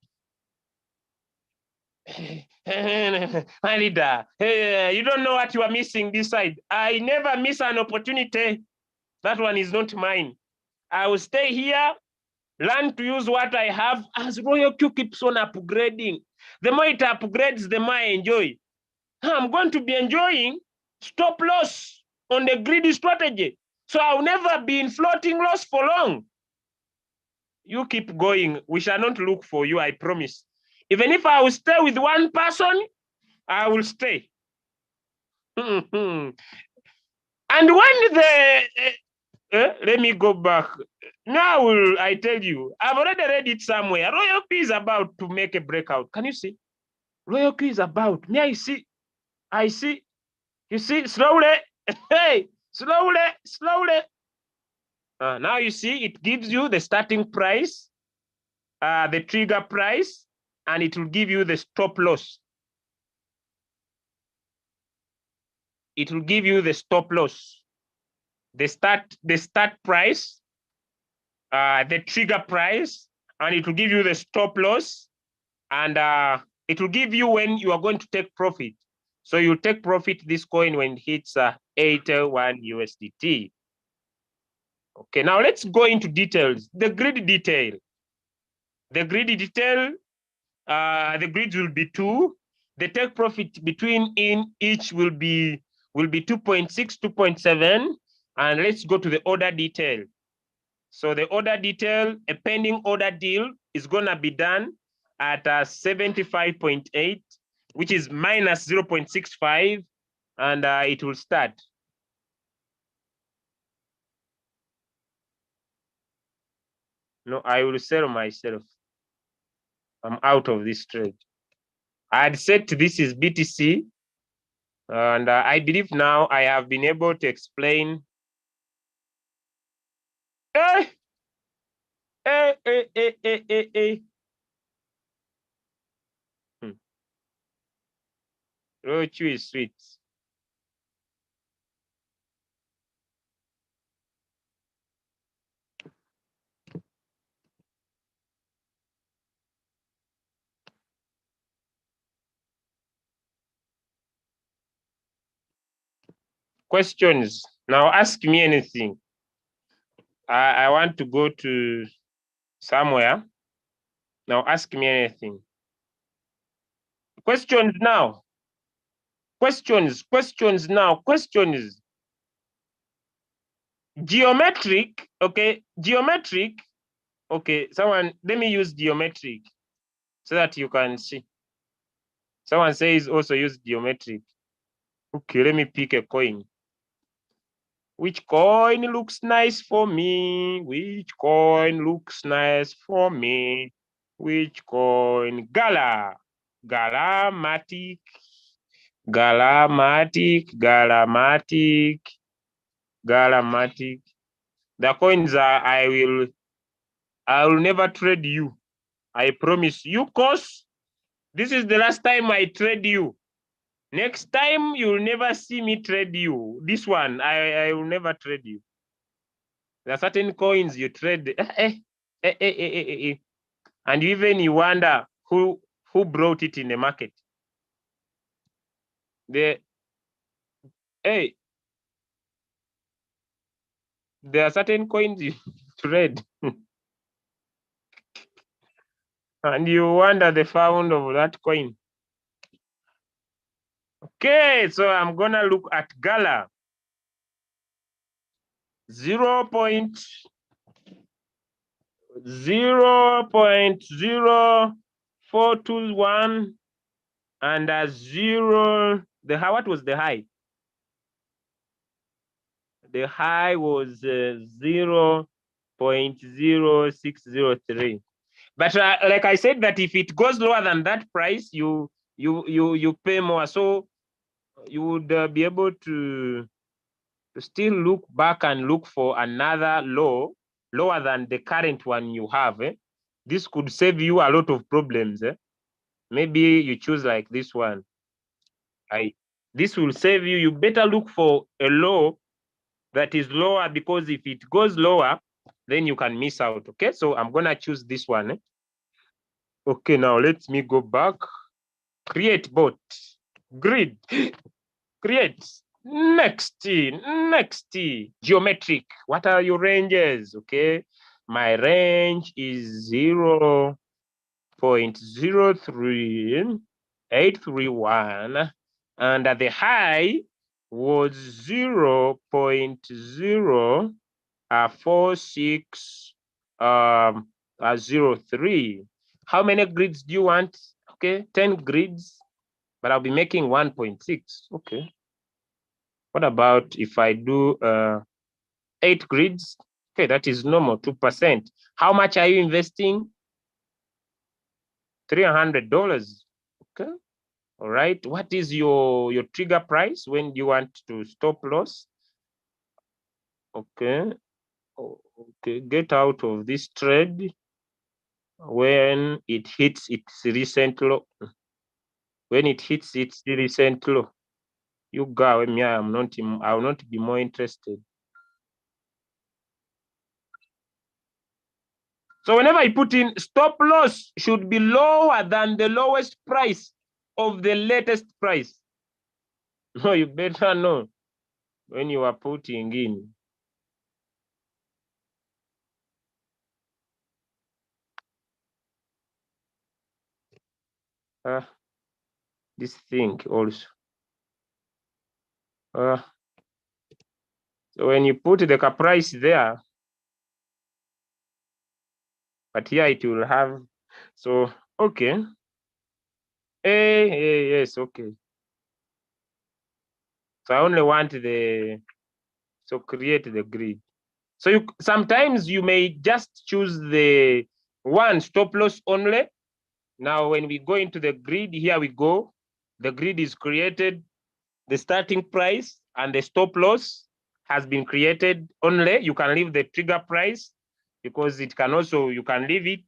S1: My leader, you don't know what you are missing this side. I never miss an opportunity. That one is not mine. I will stay here, learn to use what I have as Royalq keeps on upgrading. The more it upgrades, the more I enjoy. I'm going to be enjoying stop loss on the greedy strategy. So I'll never be in floating loss for long. You keep going. We shall not look for you, I promise. Even if I will stay with one person, I will stay. And when let me go back. Now I tell you, I've already read it somewhere. Royalq is about to make a breakout. Can you see? Royalq is about. Me, I see. You see, slowly. Hey, slowly. Now you see, it gives you the starting price, the trigger price, and it will give you the stop loss. It will give you the stop loss, the start price, the trigger price, and it will give you the stop loss, and it will give you when you are going to take profit. So you take profit this coin when it hits 81 USDT. Okay, now let's go into details. The grid detail. The grid detail, the grids will be 2. The take profit between in each will be 2.6, 2.7. And let's go to the order detail. So the order detail, a pending order deal is gonna be done at 75.8, which is minus 0.65, and it will start. No, I will sell myself. I'm out of this trade. I had set this is BTC, and I believe now I have been able to explain. Eh, eh, eh, eh, eh, eh, eh. Royalq is sweet. Questions. Now ask me anything. I want to go to somewhere. Now ask me anything. Questions now. Questions now. Questions. Geometric, okay. Geometric, okay. Someone, let me use geometric so that you can see. Someone says also use geometric. Okay, let me pick a coin. Which coin looks nice for me? Which coin looks nice for me? Which coin? Gala. Galamatic. Galamatic. Galamatic. Galamatic. The coins are I will never trade you. I promise you, cause this is the last time I trade you. Next time you'll never see me trade you. This one, I will never trade you. There are certain coins you trade, and even you wonder who brought it in the market. There are certain coins you trade, and you wonder the founder of that coin. Okay, so I'm gonna look at Gala. 0.0421 and a 0. What was the high? The high was 0.0603. But like I said, that if it goes lower than that price, you pay more. So you would be able to still look back and look for another lower than the current one you have. This could save you a lot of problems. Maybe you choose like this one. This will save you. You better look for a low that is lower, because if it goes lower, then you can miss out. Okay, so I'm gonna choose this one. Okay, now let me go back. Create bot. Grid. Create. Next. Geometric. What are your ranges? Okay, my range is 0.03831, and the high was 0.4603. How many grids do you want? Okay, 10 grids, but I'll be making 1.6. Okay. What about if I do 8 grids? Okay, that is normal, 2%. How much are you investing? $300. Okay. All right. What is your trigger price when you want to stop loss? Okay. Okay. Get out of this trade when it hits its recent low. When it hits its recent low, you go. Me, I will not be more interested. So whenever I put in, stop loss should be lower than the lowest price of the latest price. No, you better know when you are putting in. This thing also. So when you put the price there, but here it will have, so okay. Yes, okay. So I only want so create the grid. So sometimes you may just choose the one stop loss only, Now, when we go into the grid, here we go. The grid is created. The starting price and the stop loss has been created. Only you can leave the trigger price because it can also, you can leave it.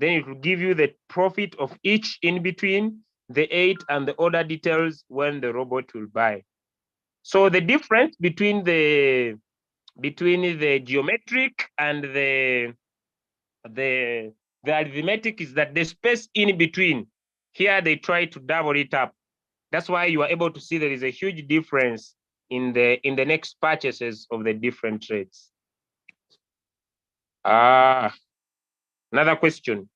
S1: Then it will give you the profit of each in between the 8 and the order details when the robot will buy. So the difference between the geometric and the arithmetic is that the space in between, here they try to double it up. That's why you are able to see there is a huge difference in the next purchases of the different trades. Another question.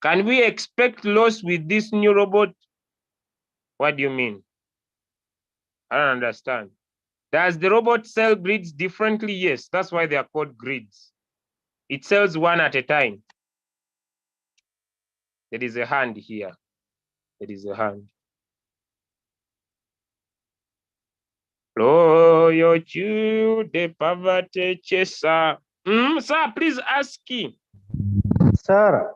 S1: Can we expect loss with this new robot? What do you mean? I don't understand. Does the robot sell grids differently? Yes, that's why they are called grids. It sells one at a time. There is a hand here. There is a hand. Royalq, the poverty chaser. Sir, please ask him.
S3: Sir,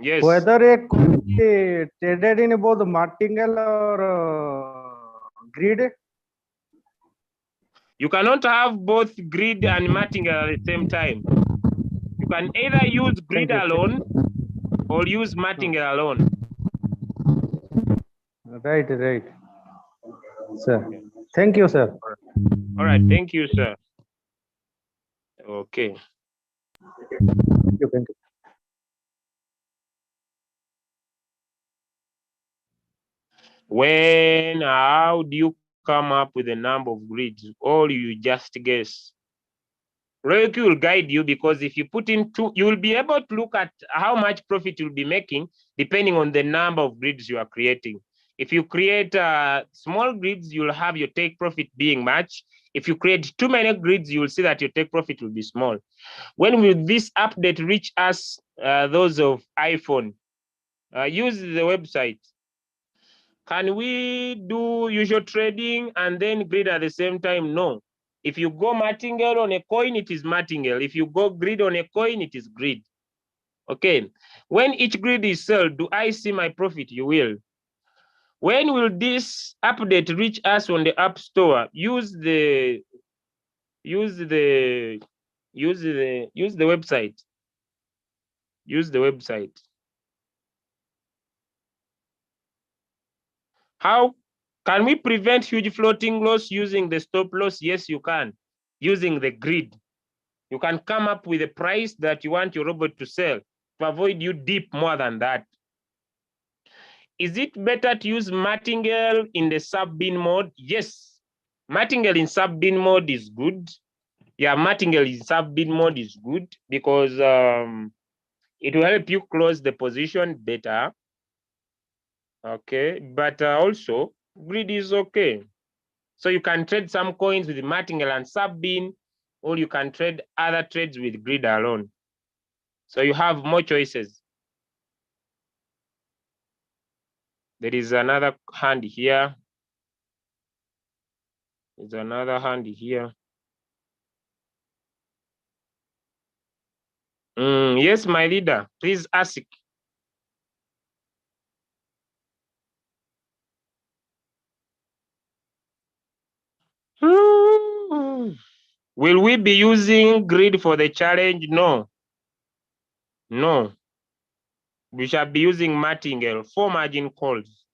S1: Yes.
S3: whether a coin is traded in both martingale or grid?
S1: You cannot have both grid and martingale at the same time. You can either use grid alone or use martingale alone.
S3: Right, right. Sir, thank you, sir.
S1: All right, thank you, sir. Okay.
S3: Thank you.
S1: How do you come up with the number of grids, or you just guess? Royalq will guide you, because if you put in two, you will be able to look at how much profit you'll be making depending on the number of grids you are creating. If you create small grids, you'll have your take profit being much. If you create too many grids, you will see that your take profit will be small. When will this update reach us, those of iPhone? Use the website. Can we do usual trading and then grid at the same time? No. If you go martingale on a coin, it is martingale. If you go grid on a coin, it is grid. Okay. When each grid is sold, do I see my profit? You will. When will this update reach us on the App Store? Use the website. Use the website. How can we prevent huge floating loss using the stop loss? Yes, you can. Using the grid, you can come up with a price that you want your robot to sell to avoid you dip more than that. Is it better to use martingale in the sub-bin mode? Yes, martingale in sub-bin mode is good. Yeah, martingale in sub-bin mode is good because it will help you close the position better. Okay, but also grid is okay. So you can trade some coins with martingale and sub-bin, or you can trade other trades with grid alone. So you have more choices. There is another hand here. There's another hand here. Yes, my leader, please ask. Will we be using grid for the challenge? No. No. We shall be using martingale for margin calls.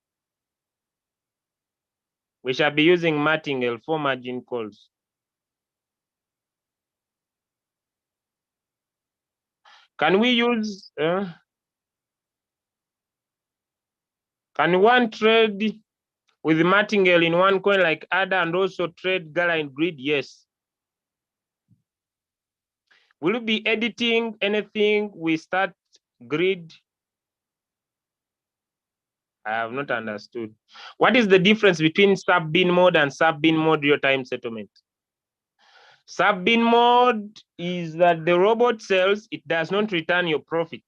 S1: We shall be using martingale for margin calls. Can we use, can one trade with martingale in one coin like ADA and also trade Gala in grid? Yes. Will you be editing anything we start grid? I have not understood. What is the difference between sub-bin mode and sub-bin mode real-time settlement? Sub-bin mode is that the robot sells, it does not return your profit.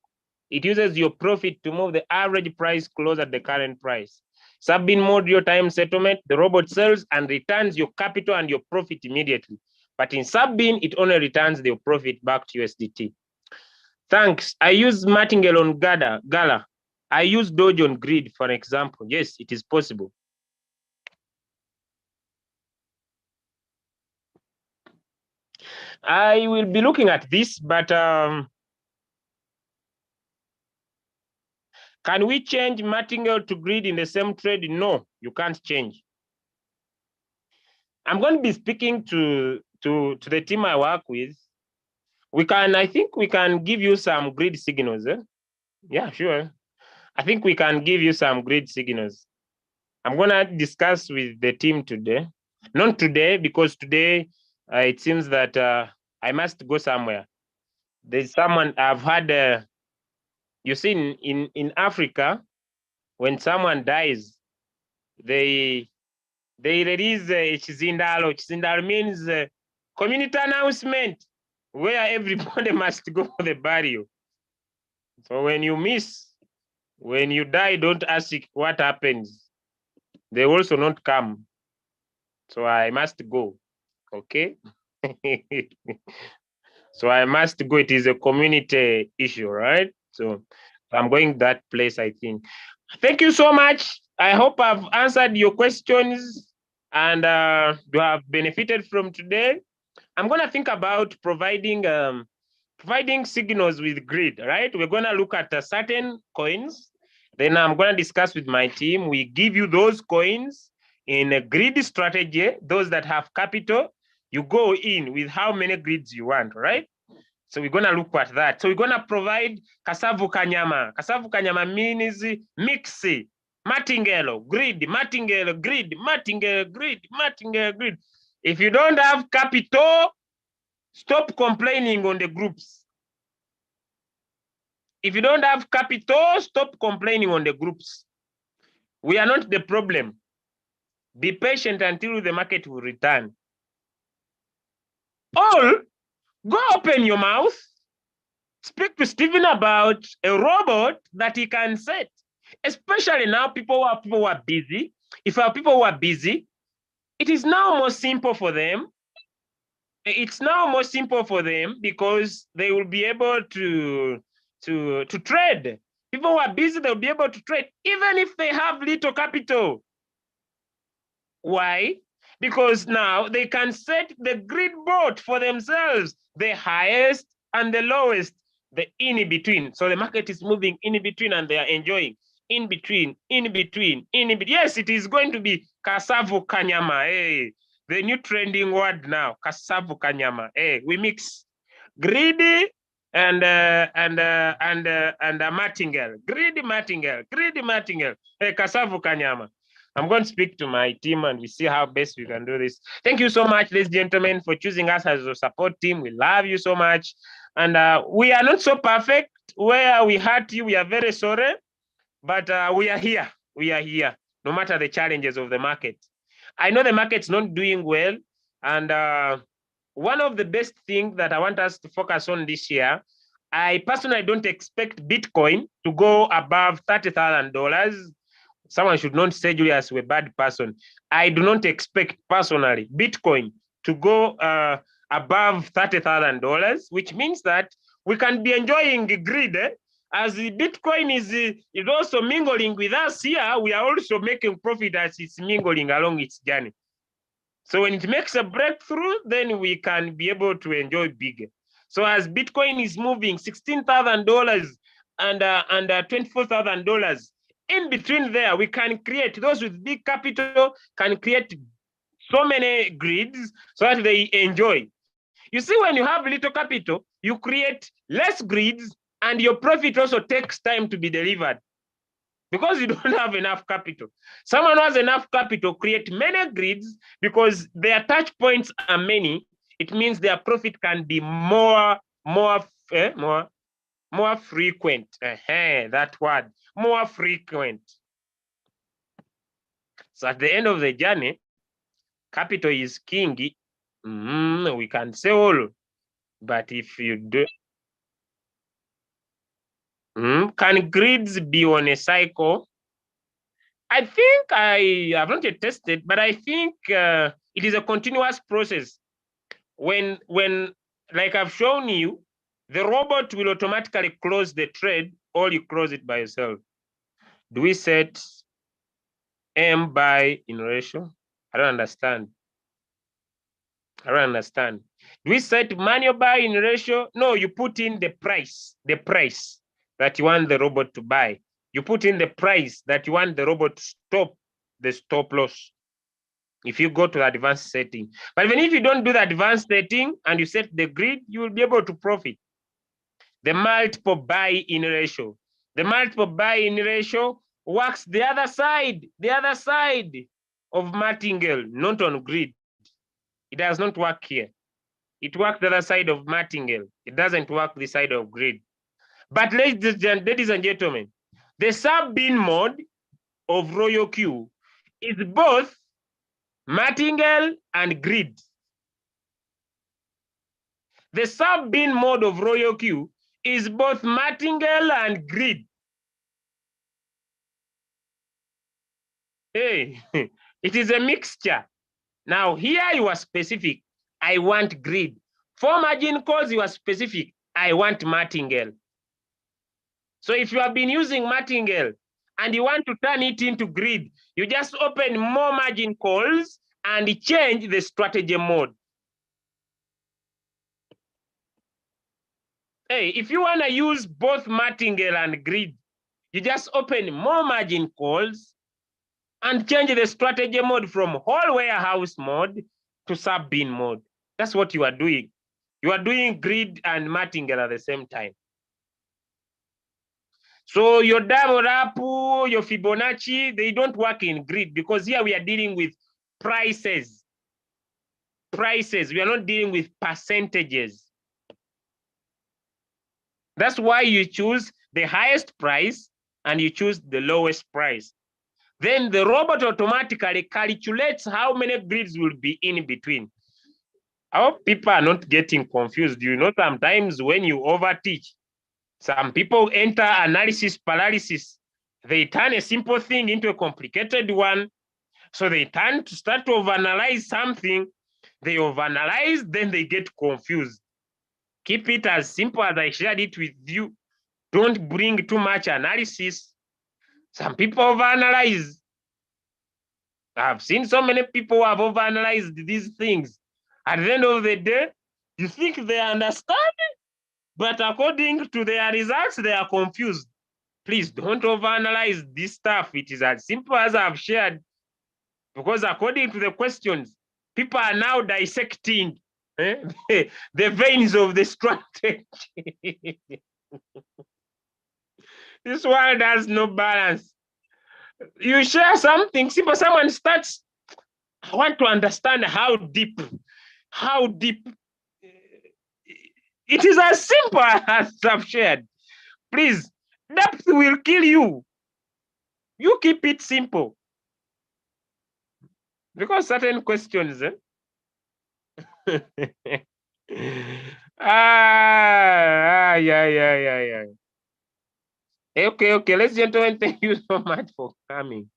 S1: It uses your profit to move the average price close at the current price. Sub-bin mode real-time settlement, the robot sells and returns your capital and your profit immediately. But in sub-bin, it only returns your profit back to USDT. Thanks. I use Martingale on Gala. I use Doge on Grid, for example. Yes, it is possible. I will be looking at this, but can we change Martingale to Grid in the same trade? No, you can't change. I'm going to be speaking to the team I work with. I think we can give you some grid signals. Yeah, sure. I think we can give you some grid signals. I'm going to discuss with the team today. Not today, because today it seems that I must go somewhere. There's someone I've had, you see, in Africa, when someone dies, they release Chizindalo. Chizindalo means community announcement, where everybody must go for the burial. So when you die, don't ask what happens. They also not come. So I must go. Okay. So I must go. It is a community issue, right? So I'm going that place, I think. Thank you so much. I hope I've answered your questions and you have benefited from today. I'm going to think about providing signals with grid, right? We're going to look at certain coins. Then I'm going to discuss with my team. We give you those coins in a grid strategy, those that have capital. You go in with how many grids you want, right? So we're going to look at that. So we're going to provide Kasavu Kanyama. Kasavu Kanyama means mix, martingale, grid, martingale, grid, martingale, grid, martingale, grid. If you don't have capital, stop complaining on the groups. If you don't have capital, stop complaining on the groups. We are not the problem. Be patient until the market will return. Or go open your mouth, speak to Stephen about a robot that he can set. Especially now, people who are busy. If our people who are busy, it is now more simple for them. It's now more simple for them because they will be able to trade. People who are busy, they'll be able to trade, even if they have little capital. Why? Because now they can set the grid board for themselves, the highest and the lowest, the in between. So the market is moving in between and they are enjoying in between, in between, in between. Yes, it is going to be Kasavu Kanyama. Hey, the new trending word now, Kasavu Kanyama. Hey, we mix greedy and martingale. Greedy martingale, greedy martingale. Hey, Kasavu Kanyama. I'm going to speak to my team and we see how best we can do this. Thank you so much, ladies and gentlemen, for choosing us as a support team. We love you so much. And we are not so perfect. Where we hurt you, we are very sorry. But we are here. We are here, no matter the challenges of the market. I know the market's not doing well. And one of the best things that I want us to focus on this year, I personally don't expect Bitcoin to go above $30,000. Someone should not say Julius was a bad person. I do not expect personally Bitcoin to go above $30,000, which means that we can be enjoying the grid. As the Bitcoin is also mingling with us here, we are also making profit as it's mingling along its journey. So when it makes a breakthrough, then we can be able to enjoy bigger. So as Bitcoin is moving $16,000 and $24,000, in between there, we can create, those with big capital can create so many grids so that they enjoy. You see, when you have little capital, you create less grids and your profit also takes time to be delivered because you don't have enough capital. Someone who has enough capital create many grids because their touch points are many. It means their profit can be more frequent. That word, more frequent. So at the end of the journey, capital is king. We can say all, but if you do, can grids be on a cycle? I think I have not yet tested, but I think it is a continuous process. When like I've shown you, the robot will automatically close the trade or you close it by yourself. Do we set M buy in ratio? I don't understand. I don't understand. Do we set manual buy in ratio? No, you put in the price that you want the robot to buy. You put in the price that you want the robot to stop the stop loss. If you go to the advanced setting. But even if you don't do the advanced setting and you set the grid, you will be able to profit. The multiple buy in ratio. The multiple buy in ratio works the other side of martingale, not on grid. It does not work here. It works the other side of martingale. It doesn't work the side of grid. But ladies and gentlemen, the sub-bin mode of Royalq is both martingale and grid. The sub-bin mode of Royalq is both martingale and grid. Hey, it is a mixture. Now here you are specific. I want grid. For margin calls, you are specific. I want martingale. So if you have been using martingale and you want to turn it into grid, you just open more margin calls and change the strategy mode. Hey, if you want to use both martingale and grid, you just open more margin calls and change the strategy mode from whole warehouse mode to sub-bin mode. That's what you are doing. You are doing grid and martingale at the same time. So your double up, your Fibonacci, they don't work in grid because here we are dealing with prices. We are not dealing with percentages. That's why you choose the highest price and you choose the lowest price. Then the robot automatically calculates how many grids will be in between. I hope people are not getting confused. You know, sometimes when you overteach, some people enter analysis paralysis. They turn a simple thing into a complicated one. So they start to overanalyze something. They overanalyze, then they get confused. Keep it as simple as I shared it with you. Don't bring too much analysis. Some people overanalyze. I've seen so many people who have overanalyzed these things. At the end of the day, you think they understand, but according to their results, they are confused. Please don't overanalyze this stuff. It is as simple as I've shared, because according to the questions, people are now dissecting the veins of the strategy. This world has no balance. You share something simple, someone starts, I want to understand how deep. It is as simple as I've shared. Please, depth will kill you. You keep it simple. Because certain questions, yeah. Okay, ladies and gentlemen, thank you so much for coming.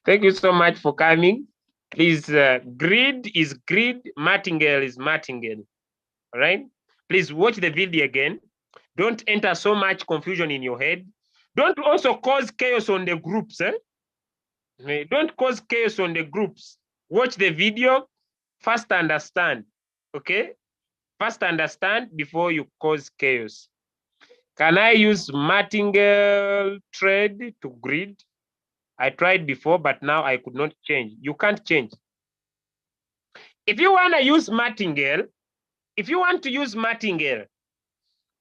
S1: Thank you so much for coming. Please, grid is grid, martingale is martingale. All right? Please watch the video again. Don't enter so much confusion in your head. Don't also cause chaos on the groups. Don't cause chaos on the groups. Watch the video, first understand. Okay? First understand before you cause chaos. Can I use martingale trade to grid? I tried before, but now I could not change. You can't change. If you want to use martingale,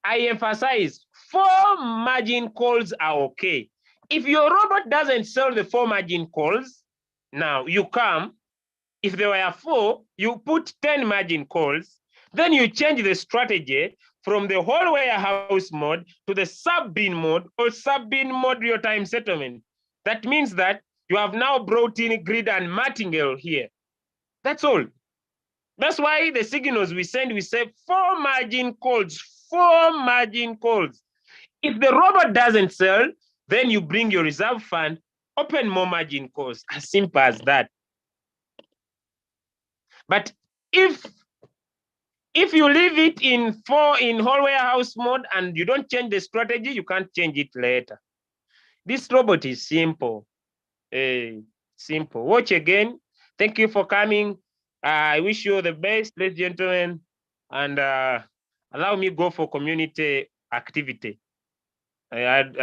S1: I emphasize 4 margin calls are okay. If your robot doesn't sell the 4 margin calls, now you come, if there were 4, you put 10 margin calls, then you change the strategy from the whole warehouse mode to the sub-bin mode or sub-bin mode real-time settlement. That means that you have now brought in grid and martingale here. That's all. That's why the signals we send, we say 4 margin calls, 4 margin calls. If the robot doesn't sell, then you bring your reserve fund, open more margin calls, as simple as that. But if If you leave it in whole warehouse mode and you don't change the strategy, you can't change it later. This robot is simple. Simple. Watch again. Thank you for coming. I wish you the best, ladies and gentlemen, and allow me go for community activity. Yes.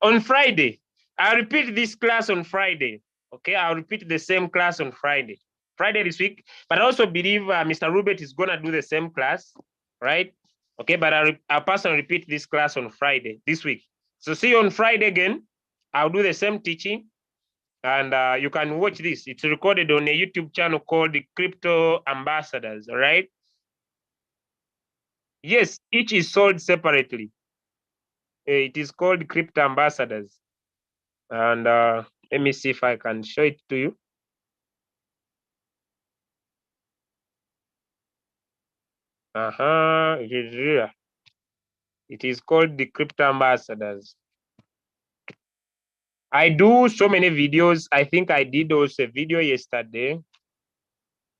S1: On Friday, I'll repeat this class on Friday. Okay, I'll repeat the same class on Friday this week. But I also believe Mr. Rubet is gonna do the same class, right? Okay, but I'll pass and repeat this class on Friday this week. So see you on Friday again. I'll do the same teaching, and you can watch this. It's recorded on a YouTube channel called the Crypto Ambassadors. All right. Yes, each is sold separately. It is called Crypto Ambassadors. And let me see if I can show it to you. It is here. It is called the Crypto Ambassadors. I do so many videos. I think I did also a video yesterday.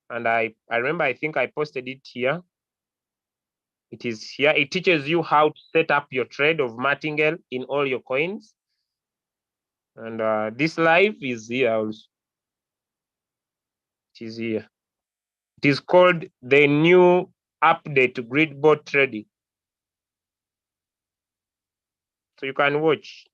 S1: And I remember, I think I posted it here. It is here. It teaches you how to set up your trade of martingale in all your coins. And this live is here also. It is here. It is called the new update to gridbot trading. So you can watch.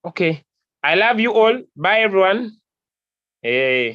S1: Okay. I love you all. Bye, everyone. Hey.